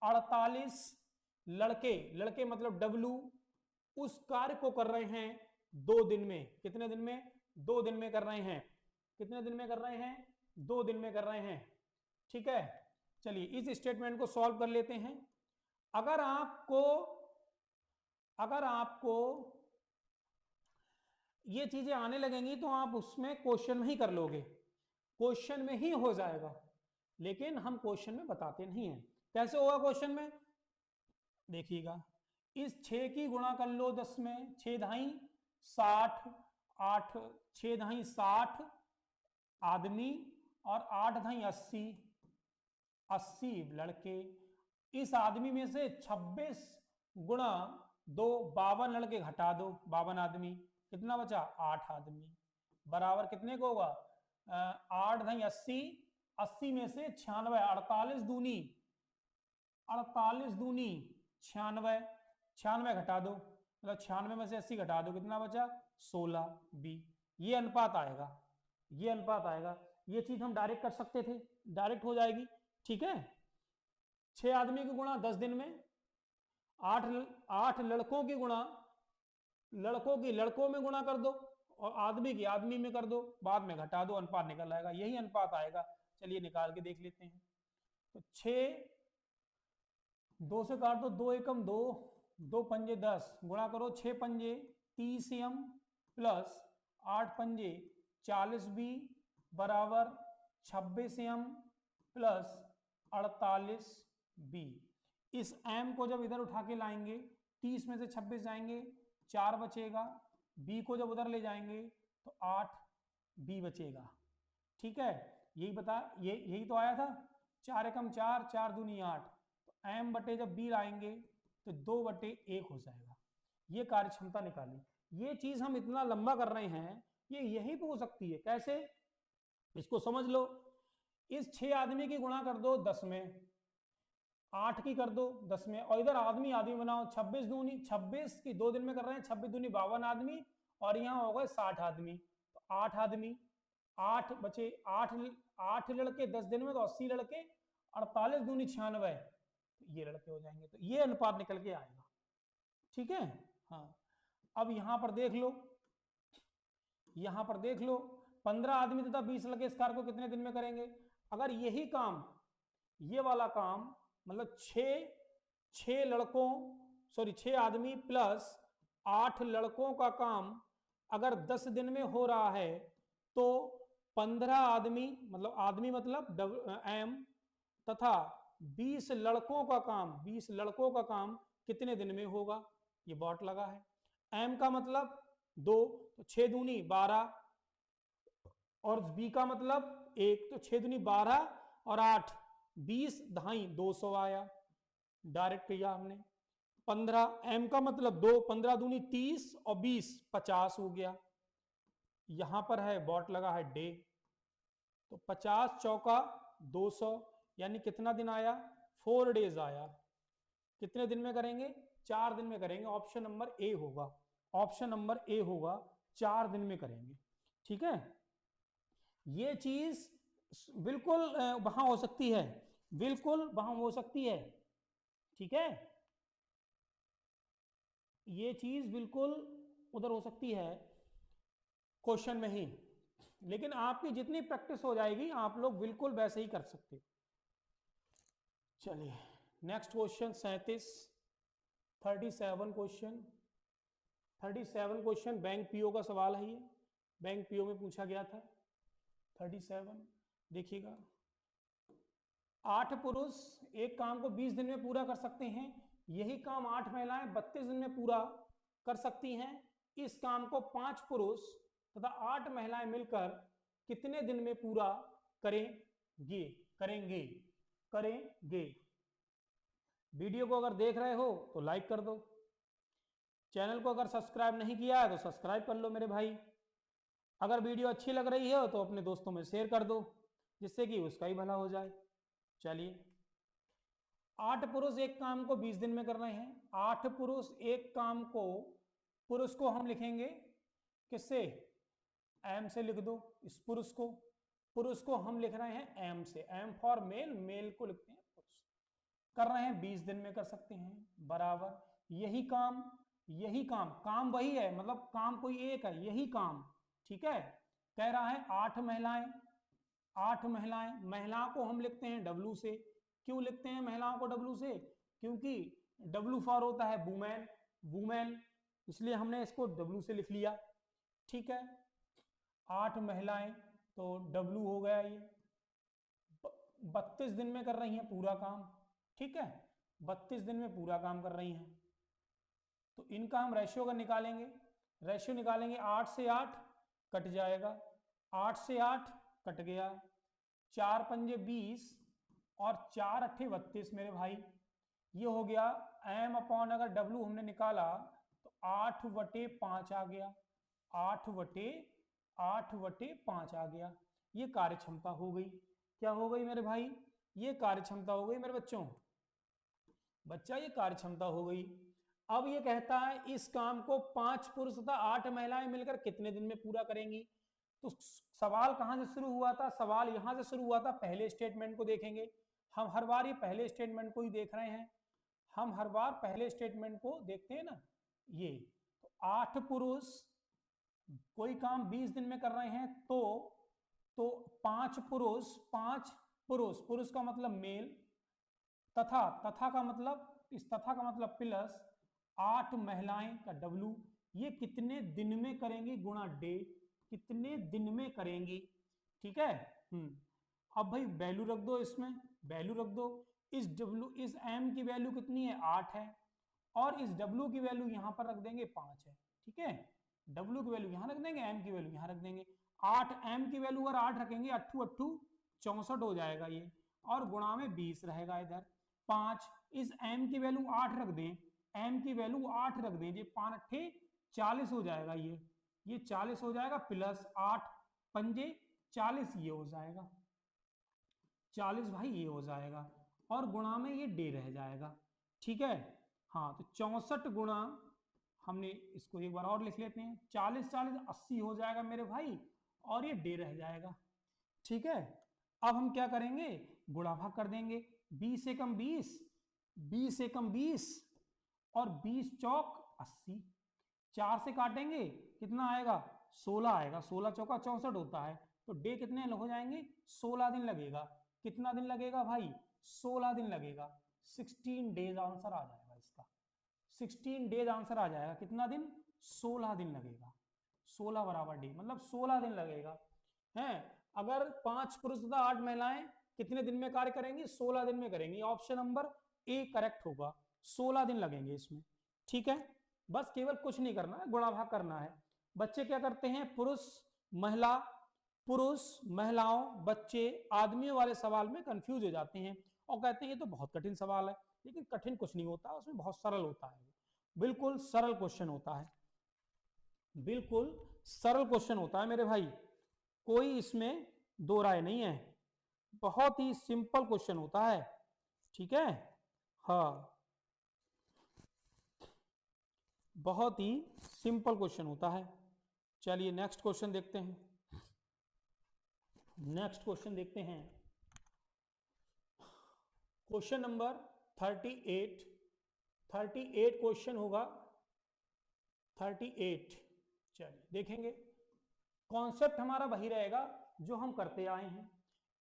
48 लड़के, लड़के मतलब डब्लू, उस कार्य को कर रहे हैं 2 दिन में, कितने दिन में 2 दिन में कर रहे हैं, कितने दिन में कर रहे हैं 2 दिन में कर रहे हैं, ठीक है। चलिए इस स्टेटमेंट को सॉल्व कर लेते हैं। अगर आपको ये चीजें आने लगेंगी तो आप उसमें क्वेश्चन में ही कर लोगे, क्वेश्चन में ही हो जाएगा, लेकिन हम क्वेश्चन में बताते नहीं हैं। कैसे होगा क्वेश्चन में, देखिएगा, इस 6 की गुणा कर लो 10 में, 6 धाई 60, 8 6 धाई 60 आदमी और 8 धाई 80, 80 लड़के, इस आदमी में से 26 गुणा 2 52 लड़के घटा दो, 52 आदमी, कितना बचा 8 आदमी, बराबर कितने को होगा 8 धाई 80, 80 में से 96, 48 दूनी 96, 96 घटा दो, मतलब 96 में से 80 घटा दो, कितना बचा 16 बी, ये अनुपात आएगा, ये अनुपात आएगा। ये चीज हम डायरेक्ट कर सकते थे, डायरेक्ट हो जाएगी, ठीक है। 6 आदमी की गुणा 10 दिन में, 8 लड़कों की गुणा, लड़कों की लड़कों में गुणा कर दो और आदमी की आदमी में कर दो, बाद में घटा दो, अनुपात निकल आएगा, यही अनुपात आएगा। चलिए निकाल के देख लेते हैं। तो 6 2 से काट दो, 2 एकम 2, 2 पंजे 10, गुणा करो 6 पंजे 30 एम प्लस 8 पंजे 40 बी बराबर 26 एम प्लस 48 बी। इस m को जब इधर उठा के लाएंगे 30 में से 26 जाएंगे, 4 बचेगा। b को जब उधर ले जाएंगे तो 8 b बचेगा। ठीक है, यही तो आया था। 4 एकम 4, 4 दूनी 8, तो m बटे जब b लाएंगे तो 2 बटे 1 हो जाएगा। ये कार्य क्षमता निकाली। ये चीज हम इतना लंबा कर रहे हैं, ये यही पे हो सकती है। कैसे, इसको समझ लो। इस 6 आदमी की गुणा कर दो 10 में, 8 की कर दो 10 में, और इधर आदमी आदमी बनाओ। 26 दूनी 26 की 2 दिन में कर रहे हैं, 26 दूनी 52 आदमी, और यहाँ हो गए 60 आदमी। तो 8 आदमी, 8 बचे, 8 लड़के 10 दिन में तो 80 लड़के, 48 दूनी 96, तो ये लड़के हो जाएंगे। तो ये अनुपात निकल के आएगा। ठीक है, हाँ। अब यहां पर देख लो, यहां पर देख लो, 15 आदमी तथा 20 लड़के इस कार्य को कितने दिन में करेंगे? अगर यही काम, ये वाला काम, मतलब 6 लड़कों, सॉरी 6 आदमी प्लस 8 लड़कों का काम अगर 10 दिन में हो रहा है, तो 15 आदमी, मतलब आदमी मतलब एम, तथा 20 लड़कों का काम, 20 लड़कों का काम कितने दिन में होगा? ये बॉट लगा है। एम का मतलब 2, तो 6 दूनी 12, और बी का मतलब 1, तो 6 दूनी 12 और 8 20, दहाई 200 आया, डायरेक्ट किया हमने। 15, एम का मतलब 2, 15 दूनी 30 और 20 50 हो गया। यहां पर है बॉट लगा है डे, तो 50 चौका 200, यानी कितना दिन आया? 4 डेज आया। कितने दिन में करेंगे? 4 दिन में करेंगे। ऑप्शन नंबर ए होगा, ऑप्शन नंबर ए होगा, 4 दिन में करेंगे। ठीक है, ये चीज बिल्कुल वहां हो सकती है, बिल्कुल वहां हो सकती है। ठीक है, ये चीज बिल्कुल उधर हो सकती है क्वेश्चन में ही, लेकिन आपकी जितनी प्रैक्टिस हो जाएगी आप लोग बिल्कुल वैसे ही कर सकते हो। चलिए next question 37 question 37 question bank PO का सवाल है। ये बैंक पीओ में पूछा गया था। 37 देखिएगा, 8 पुरुष एक काम को 20 दिन में पूरा कर सकते हैं। यही काम 8 महिलाएं 32 दिन में पूरा कर सकती हैं। इस काम को 5 पुरुष तथा 8 महिलाएं मिलकर कितने दिन में पूरा करेंगे? करेंगे, करेंगे। वीडियो को अगर देख रहे हो तो लाइक कर दो, चैनल को अगर सब्सक्राइब नहीं किया है तो सब्सक्राइब कर लो मेरे भाई। अगर वीडियो अच्छी लग रही है तो अपने दोस्तों में शेयर कर दो, जिससे कि उसका ही भला हो जाए। चलिए, 8 पुरुष एक काम को 20 दिन में कर रहे हैं। 8 पुरुष एक काम को, पुरुष को हम लिखेंगे किससे? एम से लिख दो। इस पुरुष को हम लिख रहे हैं एम से। एम फॉर मेल, मेल को लिखते हैं पुरुष। कर रहे हैं 20 दिन में कर सकते हैं, बराबर यही काम, यही काम, काम वही है, मतलब काम कोई एक है, यही काम। ठीक है, कह रहा है 8 महिलाएं, 8 महिलाएं, महिला को हम लिखते हैं डब्लू से। क्यों लिखते हैं महिलाओं को डब्लू से? क्योंकि डब्लू फॉर होता है वुमेन, वुमेन, इसलिए हमने इसको डब्लू से लिख लिया। ठीक है, 8 महिलाएं, तो डब्लू हो गया। ये 32 दिन में कर रही हैं पूरा काम। ठीक है, 32 दिन में पूरा काम कर रही हैं। तो इनका हम रेशियो का निकालेंगे, रेशियो निकालेंगे। 8 से 8 कट जाएगा, 8 से 8 कट गया, 4 पंजे 20 और 4 अट्ठे 32 मेरे भाई। ये हो गया एम अपॉन, अगर डब्लू हमने निकाला तो 8/5 आ गया, 8/5 आ गया। ये कार्य क्षमता हो गई। क्या हो गई मेरे भाई? ये कार्य क्षमता हो गई मेरे बच्चों, ये कार्य क्षमता हो गई। अब ये कहता है इस काम को 5 पुरुष तथा 8 महिलाएं मिलकर कितने दिन में पूरा करेंगी। तो सवाल कहां से शुरू हुआ था? सवाल यहां से शुरू हुआ था, पहले स्टेटमेंट को देखेंगे। हम हर बार ये पहले स्टेटमेंट को ही देख रहे हैं, हम हर बार पहले स्टेटमेंट को देखते हैं ना। ये तो 8 पुरुष कोई काम 20 दिन में कर रहे हैं, तो 5 पुरुष, 5 पुरुष, पुरुष का मतलब मेल, तथा, तथा का मतलब, इस तथा का मतलब प्लस 8 महिलाएं का डब्लू, ये कितने दिन में करेंगी गुणा डे, कितने दिन में करेंगी। ठीक है, अब भाई वैल्यू रख दो इसमें, वैल्यू रख दो। इस m की वैल्यू कितनी है, 8 है, और इस w की वैल्यू यहां पर रख देंगे 5 है। ठीक है, w की वैल्यू यहां रख देंगे, m की वैल्यू यहां रख देंगे। 8 m की वैल्यू अगर 8 रखेंगे, 8 8 64 हो जाएगा ये, और गुणा में 20 रहेगा इधर। 5 इस m की वैल्यू 8 रख दें, m की वैल्यू 8 रख दें, ये 5 8 40 हो जाएगा, ये 40 हो जाएगा, प्लस 8 पंजे 40 ये हो जाएगा, 40 भाई ये हो जाएगा, और गुणा में ये डे रह जाएगा। ठीक है, हाँ तो 64 गुणा, हमने इसको एक बार और लिख लेते हैं, 40 40 80 हो जाएगा मेरे भाई, और ये डे रह जाएगा। ठीक है, अब हम क्या करेंगे, गुणा भाग कर देंगे, 20 एकम 20, 20 एकम 20, और 20 चौक 80, 4 से काटेंगे कितना आएगा, 16 आएगा, 16 चौका 64 होता है, तो डे कितने हो जाएंगे, 16 दिन लगेगा। कितना दिन लगेगा भाई, 16 दिन लगेगा। 16 डेज आंसर आ जाएगा इसका, 16 डेज आंसर आ जाएगा। कितना दिन, 16 दिन लगेगा, 16 बराबर डे, मतलब 16 दिन लगेगा है। अगर 5 पुरुष तथा 8 महिलाएं कितने दिन में कार्य करेंगी, 16 दिन में करेंगी। ऑप्शन नंबर ए करेक्ट होगा, 16 दिन लगेंगे इसमें। ठीक है, बस केवल कुछ नहीं करना है, गुणा भाग करना है। बच्चे क्या करते हैं, पुरुष महिला, पुरुष महिलाओं बच्चे आदमियों वाले सवाल में कंफ्यूज हो जाते हैं और कहते हैं ये तो बहुत कठिन सवाल है, लेकिन कठिन कुछ नहीं होता, उसमें बहुत सरल होता है, बिल्कुल सरल क्वेश्चन होता है, बिल्कुल सरल क्वेश्चन होता है मेरे भाई, कोई इसमें दो राय नहीं है, बहुत ही सिंपल क्वेश्चन होता है। ठीक है, हाँ बहुत ही सिंपल क्वेश्चन होता है। चलिए नेक्स्ट क्वेश्चन देखते हैं, नेक्स्ट क्वेश्चन देखते हैं, क्वेश्चन नंबर 38, 38 क्वेश्चन होगा, 38। चलिए देखेंगे, कॉन्सेप्ट हमारा वही रहेगा जो हम करते आए हैं।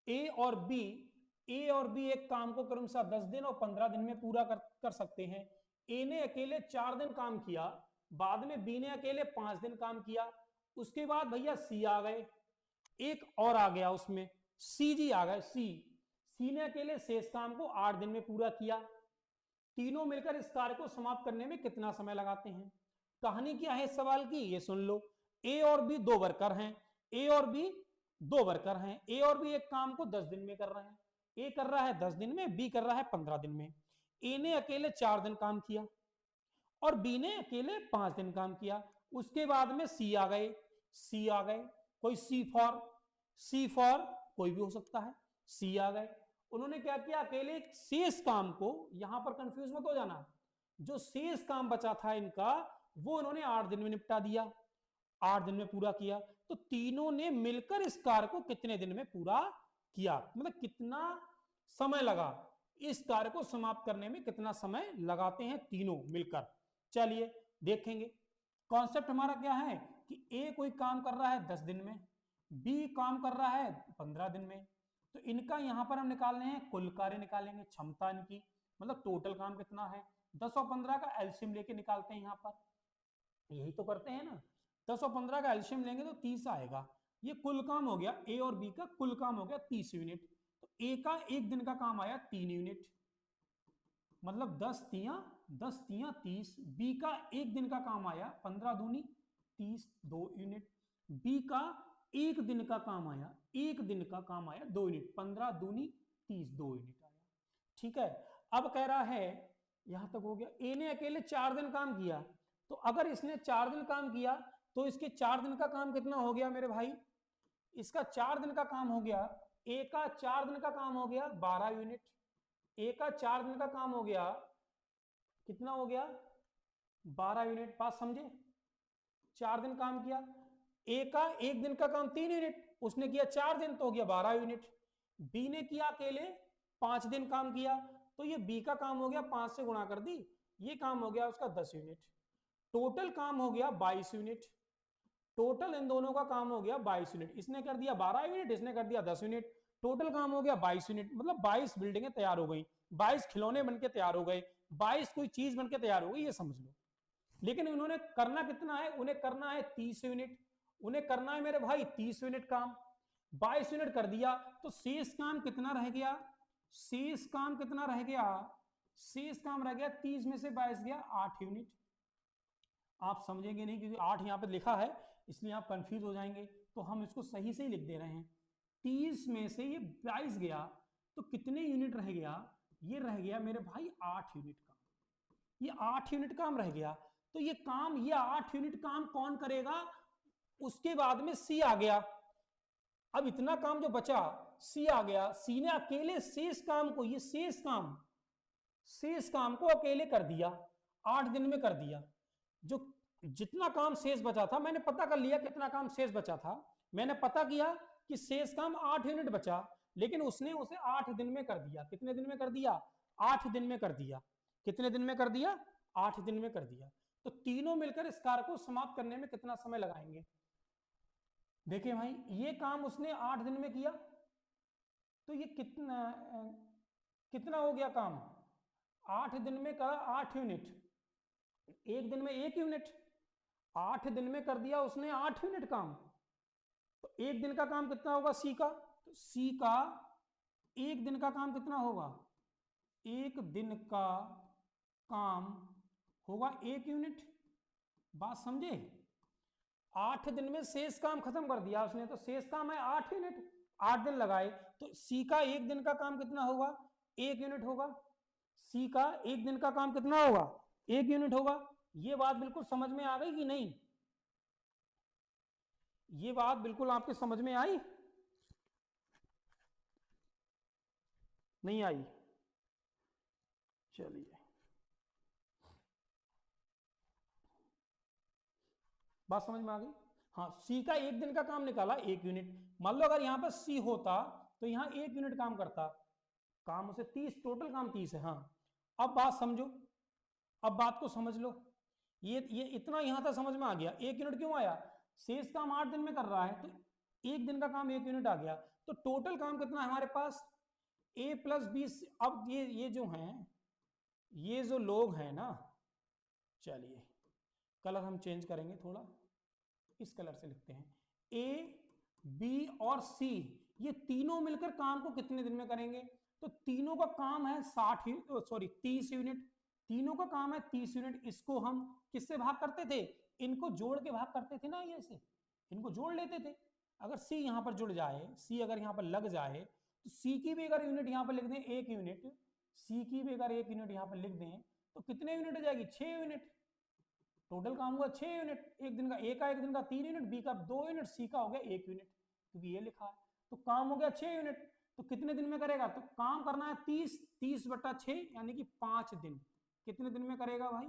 ए और बी एक काम को क्रमशः 10 दिन और 15 दिन में पूरा कर सकते हैं। ए ने अकेले 4 दिन काम किया, बाद में बी ने अकेले 5 दिन काम किया, उसके बाद भैया सी आ गए, एक और आ गया उसमें, सी जी आ गए, सी ने अकेले शेष काम को 8 दिन में पूरा किया। तीनों मिलकर इस कार्य को समाप्त करने में कितना समय लगाते हैं। कहानी क्या है इस सवाल की, ये सुन लो। ए और बी दो वर्कर हैं, ए और बी दो वर्कर हैं, ए और बी एक काम को 10 दिन में कर रहे हैं, ए कर रहा है 10 दिन में, बी कर रहा है 15 दिन में। ए ने अकेले 4 दिन काम किया और बी ने अकेले 5 दिन काम किया, उसके बाद में सी आ गए, कोई सी फॉर कोई भी हो सकता है, सी आ गए। उन्होंने क्या किया, अकेले शेष काम को, यहां पर कंफ्यूज मत हो जाना, जो शेष काम बचा था इनका वो उन्होंने 8 दिन में निपटा दिया, 8 दिन में पूरा किया। तो तीनों ने मिलकर इस कार्य को कितने दिन में पूरा किया, मतलब कितना समय लगा, इस कार्य को समाप्त करने में कितना समय लगाते हैं तीनों मिलकर। चलिए देखेंगे, कॉन्सेप्ट हमारा क्या है कि ए कोई काम कर रहा है 10 दिन में, बी काम कर रहा है 15 दिन में, तो इनका यहां पर हम निकालने हैं, कुल कार्य निकालेंगे, क्षमता इनकी, मतलब टोटल काम कितना है। 10 और 15 का एलसीएम लेके निकालते हैं, यहां पर यही तो करते हैं ना, 10 और 15 का एलसीएम लेंगे तो 30 आएगा। ये कुल काम हो गया, ए और बी का कुल काम हो गया 30 यूनिट। तो ए का एक दिन का काम आया 3 यूनिट, मतलब 10 तियां 30। बी का एक दिन का काम आया 15 दूनी 30, 2 यूनिट। बी का एक दिन का काम आया, एक दिन का काम आया 2 यूनिट, 15 दूनी 30, 2 यूनिट आया। ठीक है, अब कह रहा है, यहां तक हो गया। ए ने अकेले 4 दिन काम किया, तो अगर इसने 4 दिन काम किया तो इसके 4 दिन का काम कितना हो गया मेरे भाई, इसका 4 दिन का काम हो गया, ए का 4 दिन का काम हो गया 12 यूनिट, ए का 4 दिन का काम हो गया, कितना हो गया 12 यूनिट। बात समझे, 4 दिन काम किया, ए का एक दिन का काम 3 यूनिट, उसने किया 4 दिन तो हो गया 12 यूनिट। बी ने किया अकेले 5 दिन काम किया, तो ये बी का काम हो गया 5 से गुणा कर दी, ये काम हो गया उसका 10 यूनिट। टोटल काम हो गया 22 यूनिट, टोटल इन दोनों का काम हो गया 22 यूनिट, इसने कर दिया 12 यूनिट, इसने कर दिया 10 यूनिट, टोटल काम हो गया 22 यूनिट, मतलब 22 बिल्डिंगें तैयार हो गई, 22 खिलौने बनके तैयार हो गए, 22 कोई चीज बनके तैयार हो गई, ये समझ लो। लेकिन उन्होंने करना कितना है, उन्हें करना है 30 यूनिट, उन्हें करना है मेरे भाई 30 यूनिट काम। 22 यूनिट कर दिया तो शेष काम कितना रह गया, शेष काम कितना रह गया, शेष काम रह गया 30 में से 22 गया 8 यूनिट। आप समझेंगे नहीं क्योंकि 8 यहाँ पे लिखा है इसलिए आप कंफ्यूज हो जाएंगे, तो हम इसको सही से ही लिख दे रहे हैं। 30 में से ये 22 गया तो कितने यूनिट रह गया, ये रह गया मेरे भाई 8 यूनिट काम। ये 8 यूनिट काम रह गया, तो ये काम, ये 8 यूनिट काम कौन करेगा, उसके बाद में सी आ गया। अब इतना काम जो बचा सी आ गया, सी ने अकेले शेष काम को, ये शेष काम को अकेले कर दिया, 8 दिन में कर दिया। जो जितना काम शेष बचा था, मैंने पता कर लिया कितना काम शेष बचा था, मैंने पता किया कि शेष काम 8 यूनिट बचा, लेकिन उसने उसे 8 दिन में कर दिया। कितने दिन में कर दिया, 8 दिन में कर दिया। कितने दिन में कर दिया, 8 दिन में कर दिया। तो तीनों मिलकर इस कार्य को समाप्त करने में कितना समय लगाएंगे। देखिए भाई, ये काम उसने 8 दिन में किया, तो ये कितना हो गया काम, 8 दिन में का 8 यूनिट, एक दिन में 1 यूनिट, 8 दिन में कर दिया उसने 8 यूनिट काम। तो एक दिन का काम कितना होगा सी का, तो सी का एक दिन का काम कितना होगा, एक दिन का काम होगा 1 यूनिट। बात समझे, 8 दिन में शेष काम खत्म कर दिया उसने, तो शेष काम है 8 यूनिट, 8 दिन लगाए, तो सी का एक दिन का काम कितना होगा, 1 यूनिट होगा। सी का एक दिन का काम कितना होगा, 1 यूनिट होगा। ये बात बिल्कुल समझ में आ गई कि नहीं, ये बात बिल्कुल आपके समझ में आई, नहीं आई, चलिए बात समझ में आ गई। हाँ, सी का एक दिन का काम निकाला 1 यूनिट। मान लो अगर यहां पर सी होता तो यहां 1 यूनिट काम करता, काम उसे 30, टोटल काम 30 है। हाँ, अब बात समझो, अब बात को समझ लो, ये इतना यहां तक समझ में आ गया। 1 यूनिट क्यों आया, शेष काम 8 दिन में कर रहा है, तो 1 दिन का काम 1 यूनिट आ गया। तो टोटल काम कितना है हमारे पास, a प्लस बी। अब ये जो हैं, ये जो लोग हैं ना, चलिए कलर हम चेंज करेंगे थोड़ा, इस कलर से लिखते हैं। ए, बी और सी, ये तीनों मिलकर काम को कितने दिन में करेंगे, तो तीनों का काम है 30 यूनिट। तीनों का काम है 30 यूनिट। इसको हम किससे भाग करते थे, इनको जोड़ के भाग करते थे ना, ये से इनको जोड़ लेते थे। अगर सी यहां पर जुड़ जाए, सी अगर यहां पर लग जाए, तो सी की भी अगर यूनिट यहां पर लिख दें 1 यूनिट, सी की भी अगर 1 यूनिट यहां पर लिख दें, तो कितने यूनिट हो जाएगी, 6 यूनिट। टोटल काम हुआ 6 यूनिट। एक दिन का, ए का एक दिन का 3 यूनिट, बी का 2 यूनिट, सी का हो गया 1 यूनिट, क्योंकि ये लिखा है। तो काम हो गया 6 यूनिट। तो कितने दिन में करेगा, तो काम करना है 30/6 यानी कि 5 दिन। कितने दिन में करेगा भाई,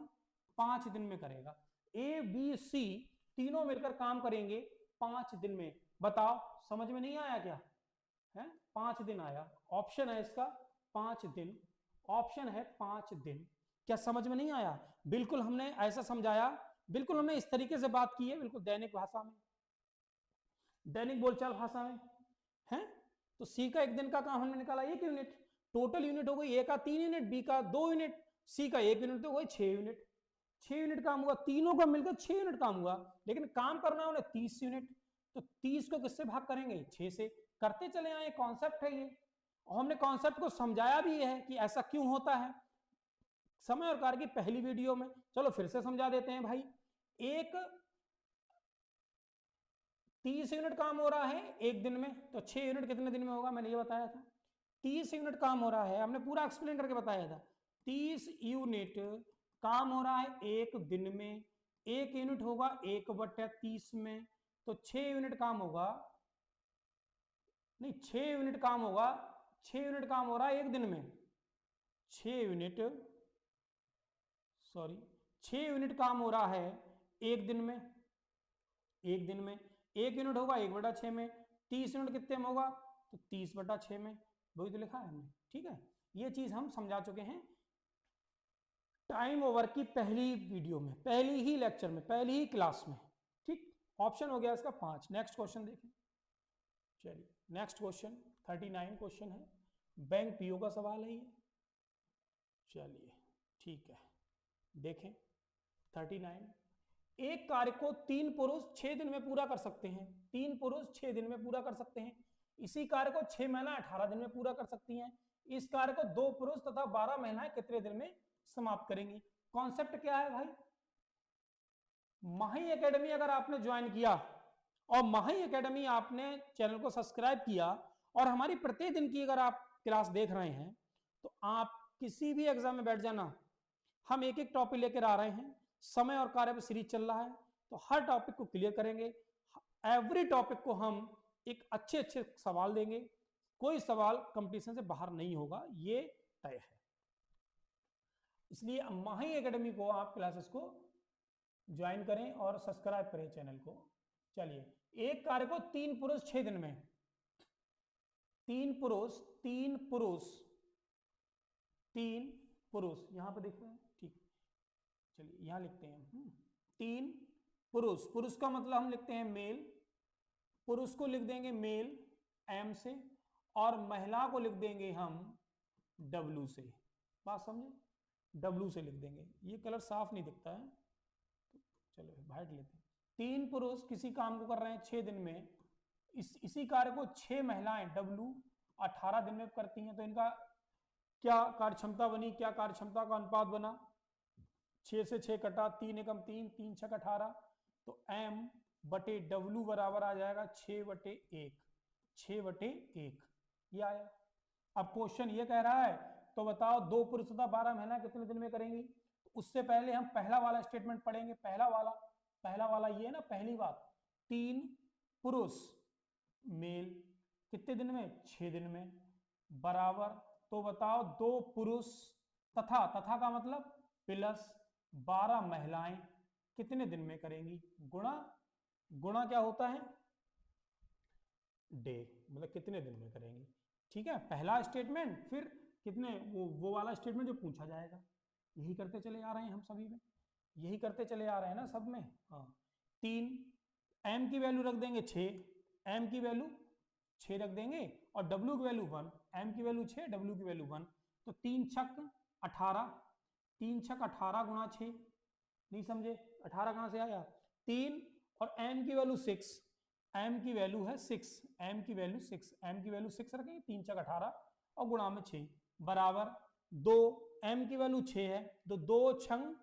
5 दिन में करेगा। ए बी सी तीनों मिलकर काम करेंगे 5 दिन में। बताओ समझ में नहीं आया क्या है, 5 दिन आया, ऑप्शन है इसका 5 दिन, ऑप्शन है 5 दिन। क्या समझ में नहीं आया, बिल्कुल हमने ऐसा समझाया, बिल्कुल हमने इस तरीके से बात की है, बिल्कुल दैनिक भाषा में, दैनिक बोलचाल भाषा में है। तो सी का एक दिन का काम हमने निकाला 1 यूनिट, टोटल यूनिट हो गई ए का 3 यूनिट, बी का 2 यूनिट, सी का 1 यूनिट, तो वही 6 यूनिट। 6 यूनिट काम हुआ, तीनों का मिलकर 6 यूनिट काम हुआ, लेकिन काम करना उन्हें 30 यूनिट। तो 30 को किससे भाग करेंगे, 6 से। करते चले आए, कॉन्सेप्ट है ये, और हमने कॉन्सेप्ट को समझाया भी है कि ऐसा क्यों होता है समय और कार्य की पहली वीडियो में। चलो फिर से समझा देते हैं भाई। एक 30 यूनिट काम हो रहा है 1 दिन में, तो 6 यूनिट कितने दिन में होगा, मैंने ये बताया था। 30 यूनिट काम हो रहा है, हमने पूरा एक्सप्लेन करके बताया था। 30 यूनिट काम हो रहा है 1 दिन में, 1 यूनिट होगा 1/30 में, तो 6 यूनिट काम होगा, नहीं 6 यूनिट काम होगा, 6 यूनिट काम हो रहा है 1 दिन में, 6 यूनिट 6 यूनिट काम हो रहा है 1 दिन में। 1 दिन में 1 यूनिट होगा 1/6 में, 30 यूनिट कितने में होगा, तो 30/6 में, वही तो लिखा है हमने। ठीक है, ये चीज हम समझा चुके हैं टाइम ओवर की पहली वीडियो में, पहली ही लेक्चर में, पहली ही क्लास में। ठीक, ऑप्शन हो गया इसका 5। नेक्स्ट क्वेश्चन देखें, चलिए नेक्स्ट क्वेश्चन 39 क्वेश्चन है, बैंक पीओ का सवाल है ये। चलिए ठीक है, देखें 39। एक कार्य को 3 पुरुष 6 दिन में पूरा कर सकते हैं, 3 पुरुष 6 दिन में पूरा कर सकते हैं। इसी कार्य को 6 महिला 18 दिन में पूरा कर सकती हैं। इस कार्य को 2 पुरुष तथा 12 महिलाएं कितने दिन में समाप्त करेंगी। कॉन्सेप्ट क्या है भाई, माही एकेडमी अगर आपने ज्वाइन किया और माही एकेडमी आपने चैनल को सब्सक्राइब किया और हमारी प्रतिदिन की अगर आप क्लास देख रहे हैं तो आप किसी भी एग्जाम में बैठ जाना, हम एक एक टॉपिक लेकर आ रहे हैं, समय और कार्य पर सीरीज चल रहा है, तो हर टॉपिक को क्लियर करेंगे। एवरी टॉपिक को हम एक अच्छे अच्छे सवाल देंगे, कोई सवाल कंपटीशन से बाहर नहीं होगा, ये तय है। इसलिए माही एकेडमी को आप क्लासेस को ज्वाइन करें और सब्सक्राइब करें चैनल को। चलिए, एक कार्य को 3 पुरुष 6 दिन में, 3 पुरुष यहां पर देख रहे हैं, ठीक, चलिए यहां लिखते हैं 3 पुरुष, पुरुष का मतलब हम लिखते हैं मेल, पुरुष को लिख देंगे मेल एम से और महिला को लिख देंगे हम डब्ल्यू से। बात समझे, डब्ल्यू से लिख देंगे, ये कलर साफ नहीं दिखता है तो चलो वाइट लेते हैं। 3 पुरुष किसी काम को कर रहे हैं 6 दिन में, इसी कार्य को 6 महिलाएं डब्ल्यू 18 दिन में करती हैं, तो इनका क्या कार्य क्षमता बनी, क्या कार्य क्षमता का अनुपात बना, 6 से 6 कटा, 3 एकम 3, 3 6 18, तो m बटे w बराबर आ जाएगा 6/1, 6/1 ये आया। अब क्वेश्चन ये कह रहा है तो बताओ 2 पुरुष तथा 12 महिलाएं कितने दिन में करेंगी। उससे पहले हम पहला वाला स्टेटमेंट पढ़ेंगे, पहला वाला ये है ना, पहली बात 3 पुरुष मेल कितने दिन में, 6 दिन में, बराबर, तो बताओ 2 पुरुष तथा का मतलब प्लस 12 महिलाएं कितने दिन में करेंगी, गुणा क्या होता है, डे, मतलब कितने दिन में करेंगी। ठीक है, पहला स्टेटमेंट, फिर कितने, वो वाला स्टेटमेंट जो पूछा जाएगा। यही करते चले आ रहे हैं हम सभी में, यही करते चले आ रहे हैं ना सब में। हाँ, 3 m की वैल्यू रख देंगे 6, m की वैल्यू 6 रख देंगे और w की वैल्यू 1, m की वैल्यू 6, w की वैल्यू 1, तो 3 छक 18, 3 छक 18 गुणा 6, नहीं समझे, 18 कहां से आया, 3 और m की वैल्यू 6, m की वैल्यू है 6, m की वैल्यू 6, m की वैल्यू 6 रखेंगे, 3 छक 18 और गुणा में 6 बराबर 2, m की वैल्यू 6 है तो 2 छंग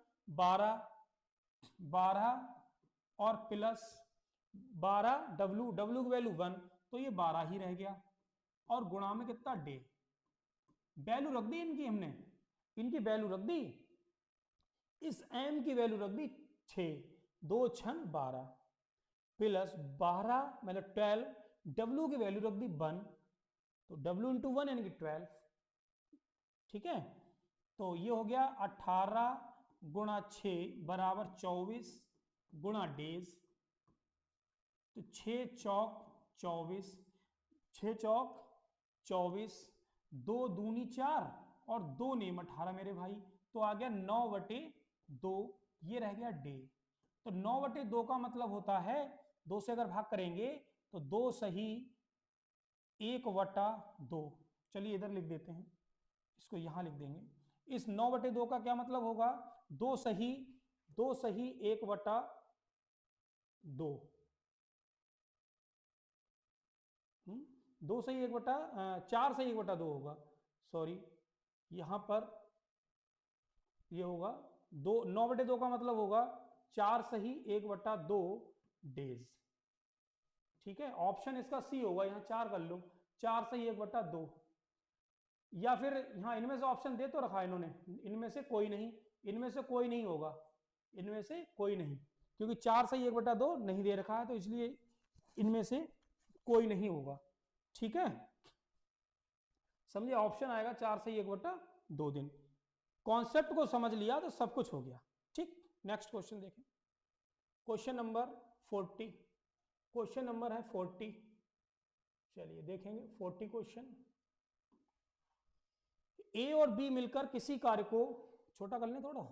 12 और प्लस 12 w की वैल्यू 1, तो ये 12 ही रह गया और गुणा में कितना, डे, वैल्यू रख दी इनकी, हमने इनकी वैल्यू रख दी, इस m की वैल्यू रख दी 6, 2 छंग 12 प्लस 12 मतलब 12, w की वैल्यू रख दी 1, तो w इंटू 1 यानी कि 12। ठीक है, तो ये हो गया 18 गुणा 6 बराबर 24 गुणा डेज, तो 6 चौक 24, 6 चौक 24, 2 दूनी 4 और 2 नेम 18 मेरे भाई, तो आ गया 9/2, ये रह गया डे। तो 9/2 का मतलब होता है, 2 से अगर भाग करेंगे तो 2 सही 1/2, चलिए इधर लिख देते हैं, इसको यहां लिख देंगे। इस 9/2 का क्या मतलब होगा, 2 सही 1/2, 2 सही 4 सही 1/2 होगा, सॉरी यहां पर ये होगा 9/2 का मतलब होगा 4 सही 1/2 डेज। ठीक है, ऑप्शन इसका सी होगा, यहां 4 कर लो, 4 सही 1/2, या फिर यहां इनमें से ऑप्शन दे तो रखा इन्होंने, इनमें से कोई नहीं, इनमें से कोई नहीं होगा, इनमें से कोई नहीं, क्योंकि 4 सही 1/2 नहीं दे रखा है, तो इसलिए इनमें से कोई नहीं होगा। ठीक है, समझिए, ऑप्शन आएगा 4 सही 1/2 दिन। कॉन्सेप्ट को समझ लिया तो सब कुछ हो गया। ठीक, नेक्स्ट क्वेश्चन देखें, क्वेश्चन नंबर 40, क्वेश्चन नंबर है 40, चलिए देखेंगे 40 क्वेश्चन। ए और बी मिलकर किसी कार्य को, छोटा कर लें, थोड़ा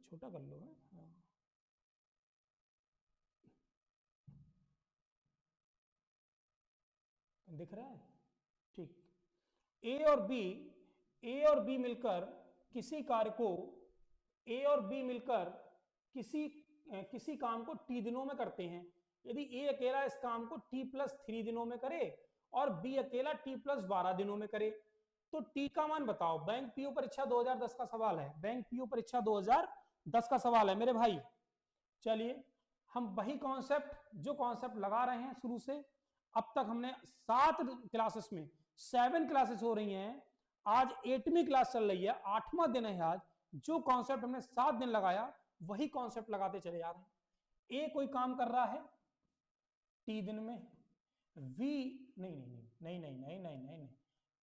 छोटा कर लो है, हाँ। दिख रहा है, ठीक। ए और बी मिलकर किसी कार्य को, ए और बी मिलकर किसी काम को टी दिनों में करते हैं। यदि ए अकेला इस काम को t+3 दिनों में करे और बी अकेला t+12 दिनों में करे। तो t का मान बताओ। बैंक पीओ परीक्षा 2010 का सवाल है, बैंक पीओ परीक्षा 2010 का सवाल है मेरे भाई। चलिए हम वही कॉन्सेप्ट, जो कॉन्सेप्ट लगा रहे हैं शुरू से अब तक, हमने 7 क्लासेस में 7 क्लासेस हो रही हैं, आज 8वीं क्लास चल रही है, 8वां दिन है आज। जो कॉन्सेप्ट हमने 7 दिन लगाया वही कॉन्सेप्ट लगाते चले जा रहे हैं। ए कोई काम कर रहा है टी दिन में, वी नहीं नहीं नहीं नहीं नहीं नहीं नहीं नहीं,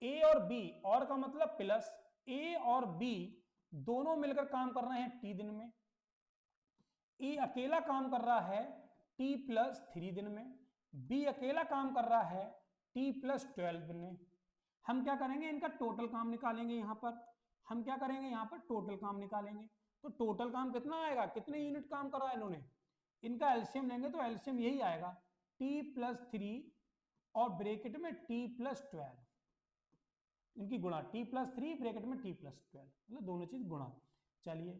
ए और बी, और का मतलब प्लस, ए और बी दोनों मिलकर काम कर रहे हैं टी दिन में। ए अकेला काम कर रहा है t+3 दिन में, बी अकेला काम कर रहा है t+12 दिन में। हम क्या करेंगे, इनका टोटल काम निकालेंगे। यहां पर हम क्या करेंगे, यहां पर टोटल काम निकालेंगे। तो टोटल काम कितना आएगा, कितने यूनिट काम कर रहा है इन्होंने, इनका एलसीएम लेंगे तो एलसीएम यही आएगा t+3 और ब्रैकेट में t+12, इनकी गुणा t+3 ब्रैकेट में t+12, मतलब दोनों चीज गुणा। चलिए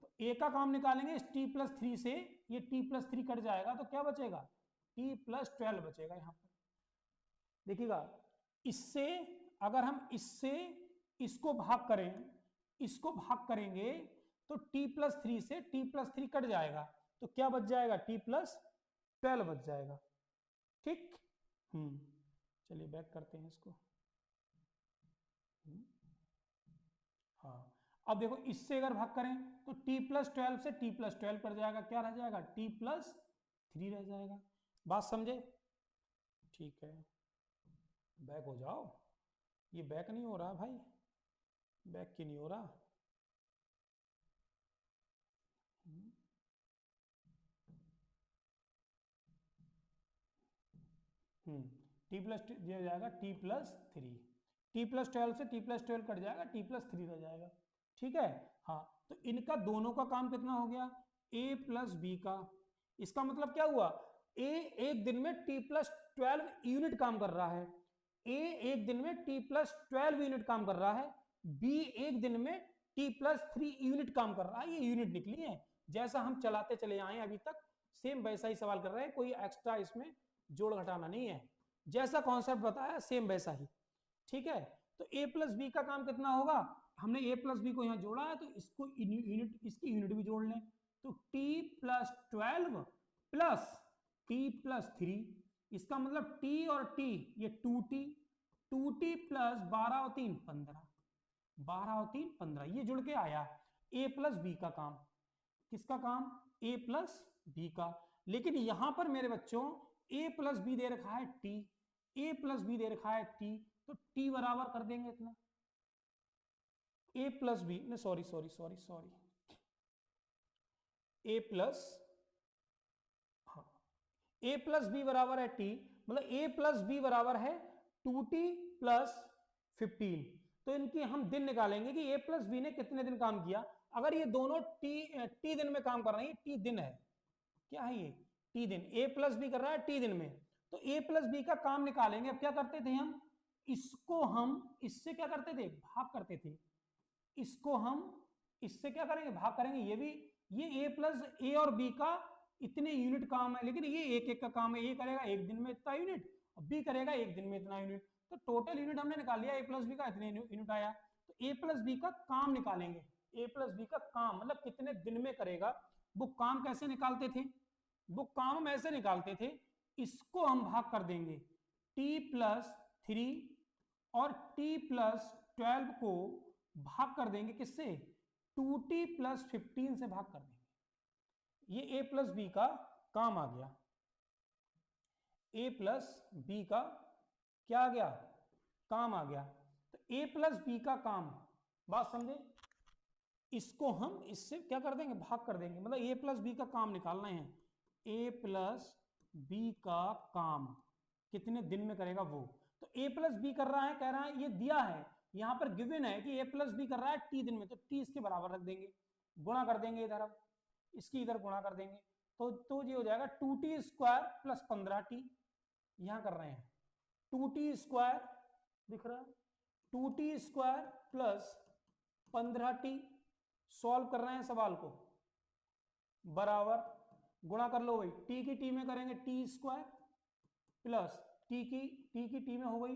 तो ए का काम निकालेंगे, इस t+3 से ये t+3 कट जाएगा तो क्या बचेगा, t+12 बचेगा। यहां पर देखिएगा, इससे अगर हम इससे इसको भाग करें, इसको भाग करेंगे तो t+3 से t+3 कट जाएगा तो क्या बच जाएगा, t+12 बच जाएगा। ठीक, चलिए बैक करते हैं इसको। हाँ अब देखो, इससे अगर भाग करें तो t+12 से t+12 कट जाएगा, क्या रह जाएगा, t+3 रह जाएगा। बात समझे, ठीक है बैक हो जाओ। ये बैक नहीं हो रहा भाई, बैक क्यों नहीं हो रहा, t+2 हो जाएगा t+3, t+12 से t+12 कट जाएगा, t+3 रह जाएगा। ठीक है, हाँ तो इनका दोनों का काम कितना हो गया, a+b का। इसका मतलब क्या हुआ, a एक दिन में t+12 यूनिट काम कर रहा है, a एक दिन में t+12 यूनिट काम कर रहा है, b एक दिन में t+3 यूनिट काम कर रहा है। ये यूनिट निकली है, जैसा हम चलाते चले आए अभी तक सेम वैसा ही सवाल कर रहे हैं, कोई एक्स्ट्रा इसमें जोड़ घटाना नहीं है, जैसा कॉन्सेप्ट बताया सेम वैसा ही। ठीक है, तो a+b का काम कितना होगा, हमने a+b को यहां जोड़ा है तो इसको यूनिट, इसकी यूनिट भी जोड़ लें, तो t+12 प्लस t+3, इसका मतलब t और t ये 2t, 2t प्लस 12 और 3 15, 12 और 3 15, ये जुड़ के आया a+b का काम। किसका काम, a+b का। लेकिन यहां पर मेरे बच्चों a+b दे रखा है t, a+b दे रखा है t, तो t बराबर कर देंगे इतना, a+b ने sorry sorry sorry sorry a+b बराबर है t, मतलब a+b बराबर है 2t प्लस 15। तो इनकी हम दिन निकालेंगे कि a+b ने कितने दिन काम किया। अगर ये दोनों t दिन में काम कर रहे हैं, t दिन है, क्या है ये t दिन, a+b कर रहा है t दिन में, तो a+b का काम निकालेंगे। अब क्या करते थे हम, इसको हम इससे क्या करते थे, भाग करते थे, इसको हम इससे क्या करेंगे, भाग करेंगे। ये भी, ये a और b का इतने यूनिट काम है, लेकिन ये एक एक का काम है, ए करेगा एक दिन में इतना यूनिट और बी करेगा एक दिन में इतना यूनिट, तो टोटल यूनिट हमने निकाल लिया, a+b का इतने यूनिट आया। तो a+b का काम निकालेंगे, a+b का काम मतलब कितने दिन में करेगा। वो काम कैसे निकालते थे, वो काम हम ऐसे निकालते थे, इसको हम भाग कर देंगे t+3 और t+12 को भाग कर देंगे किससे, 2t प्लस 15 से भाग कर देंगे। ये a+b का काम आ गया, a+b का क्या आ गया, काम आ गया। तो a+b का काम, बात समझे, इसको हम इससे क्या कर देंगे, भाग कर देंगे, मतलब a+b का काम निकालना है। a+b का काम कितने दिन में करेगा वो, तो a+b कर रहा है, कह रहा है ये दिया है, यहां पर गिवन है कि a+b कर रहा है t दिन में, तो t इसके बराबर रख देंगे, गुणा कर देंगे इधर, अब इसकी इधर गुणा कर देंगे, तो ये हो जाएगा 2t स्क्वायर प्लस 15t, यहां कर रहे हैं 2t स्क्वायर दिख रहा है, 2t square plus 15t, solve कर रहे हैं सवाल को, बराबर गुणा कर लो भाई, t की t में करेंगे t स्क्वायर प्लस टी में हो गई।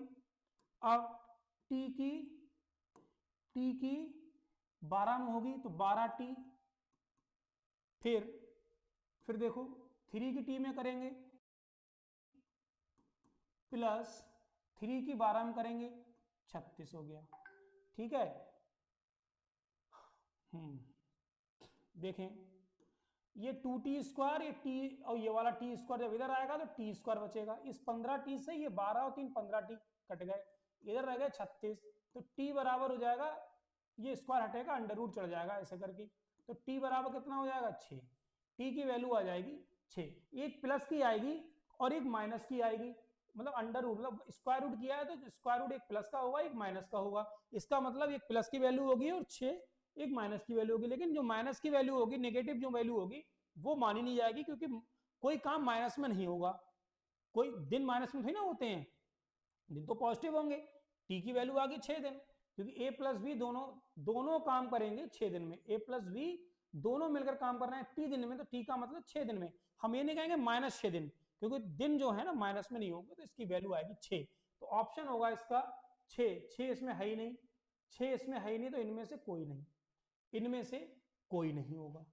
अब टी की 12 में होगी तो 12t। फिर देखो 3 की टी में करेंगे प्लस 3 की 12 में करेंगे 36 हो गया। ठीक है। देखें ये 2t², ये टी और ये वाला t² जब इधर आएगा तो t² बचेगा। इस 15t से ये 12 और 3 15t कट गए, इधर रह गए 36। तो t बराबर हो जाएगा, ये स्क्वायर हटेगा अंडर रूट चढ़ जाएगा ऐसे करके, तो t बराबर कितना हो जाएगा 6। t की वैल्यू आ जाएगी 6। एक प्लस की आएगी और एक माइनस की आएगी, मतलब अंडर रूट मतलब स्क्वायर रूट किया है तो स्क्वायर रूट एक प्लस का होगा एक माइनस का होगा। इसका मतलब एक प्लस की वैल्यू होगी और 6 एक माइनस की वैल्यू होगी। लेकिन जो माइनस की वैल्यू होगी, नेगेटिव जो वैल्यू होगी वो मानी नहीं जाएगी, क्योंकि कोई काम माइनस में नहीं होगा। कोई दिन माइनस में थोड़ी ना होते हैं, दिन तो पॉजिटिव होंगे। टी की वैल्यू आ गई 6 दिन, क्योंकि ए प्लस बी दोनों काम करेंगे 6 दिन में। ए प्लस बी दोनों मिलकर काम कर रहे हैं टी दिन में, तो टी का मतलब 6 दिन में। हम ये नहीं कहेंगे -6 दिन, क्योंकि दिन जो है ना माइनस में नहीं होंगे, तो इसकी वैल्यू आएगी 6। तो ऑप्शन होगा इसका 6। इसमें है ही नहीं, 6 इसमें है ही नहीं, तो इनमें से कोई नहीं, इनमें से कोई नहीं होगा।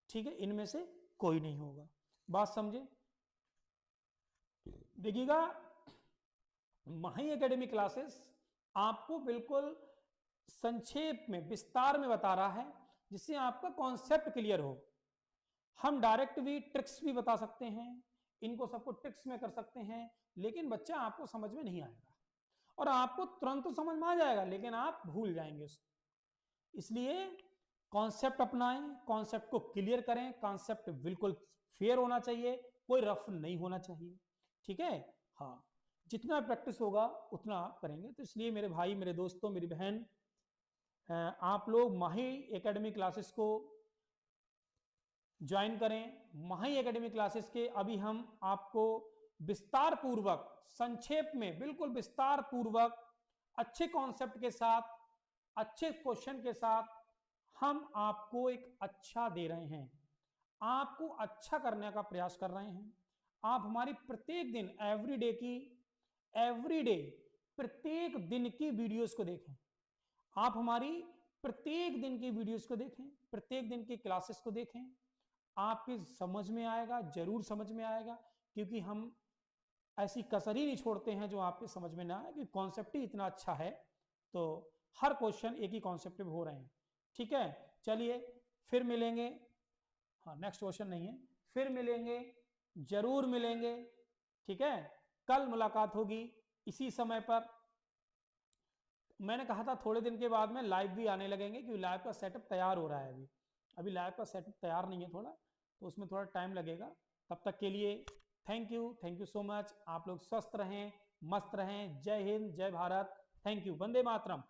ठीक है, इनमें से कोई नहीं होगा। बात समझे? देखिएगा माही एकेडमी क्लासेस आपको बिल्कुल संक्षेप में विस्तार में बता रहा है, जिससे आपका कॉन्सेप्ट क्लियर हो। हम डायरेक्ट भी ट्रिक्स भी बता सकते हैं, इनको सबको ट्रिक्स में कर सकते हैं, लेकिन बच्चा आपको समझ में नहीं आएगा, और आपको तुरंत तो समझ में आ जाएगा लेकिन आप भूल जाएंगे उसको। इसलिए कॉन्सेप्ट अपनाएं, कॉन्सेप्ट को क्लियर करें, कॉन्सेप्ट बिल्कुल फेयर होना चाहिए, कोई रफ नहीं होना चाहिए। ठीक है, हाँ, जितना प्रैक्टिस होगा उतना आप करेंगे। तो इसलिए मेरे भाई, मेरे दोस्तों, मेरी बहन, आप लोग माही एकेडमी क्लासेस को ज्वाइन करें। माही एकेडमी क्लासेस के अभी हम आपको विस्तार पूर्वक, संक्षेप में, बिल्कुल विस्तार पूर्वक, अच्छे कॉन्सेप्ट के साथ, अच्छे क्वेश्चन के साथ हम आपको एक अच्छा दे रहे हैं, आपको अच्छा करने का प्रयास कर रहे हैं। आप हमारी प्रत्येक दिन एवरीडे प्रत्येक दिन की वीडियोस को देखें। आप हमारी प्रत्येक दिन की वीडियोस को देखें, प्रत्येक दिन की क्लासेस को देखें, आपकी समझ में आएगा, जरूर समझ में आएगा, क्योंकि हम ऐसी कसर ही नहीं छोड़ते हैं जो आपके समझ में ना आए, कि कॉन्सेप्ट ही इतना अच्छा है, तो हर क्वेश्चन एक ही कॉन्सेप्ट पे हो रहे हैं। ठीक है, चलिए फिर मिलेंगे। हाँ, नेक्स्ट क्वेश्चन नहीं है, फिर मिलेंगे, जरूर मिलेंगे। ठीक है, कल मुलाकात होगी इसी समय पर। मैंने कहा था थोड़े दिन के बाद में लाइव भी आने लगेंगे, क्योंकि लाइव का सेटअप तैयार हो रहा है। अभी लाइव का सेटअप तैयार नहीं है थोड़ा, तो उसमें थोड़ा टाइम लगेगा। तब तक के लिए थैंक यू सो मच। आप लोग स्वस्थ रहें, मस्त रहें। जय हिंद, जय भारत। Thank you. वंदे मातरम।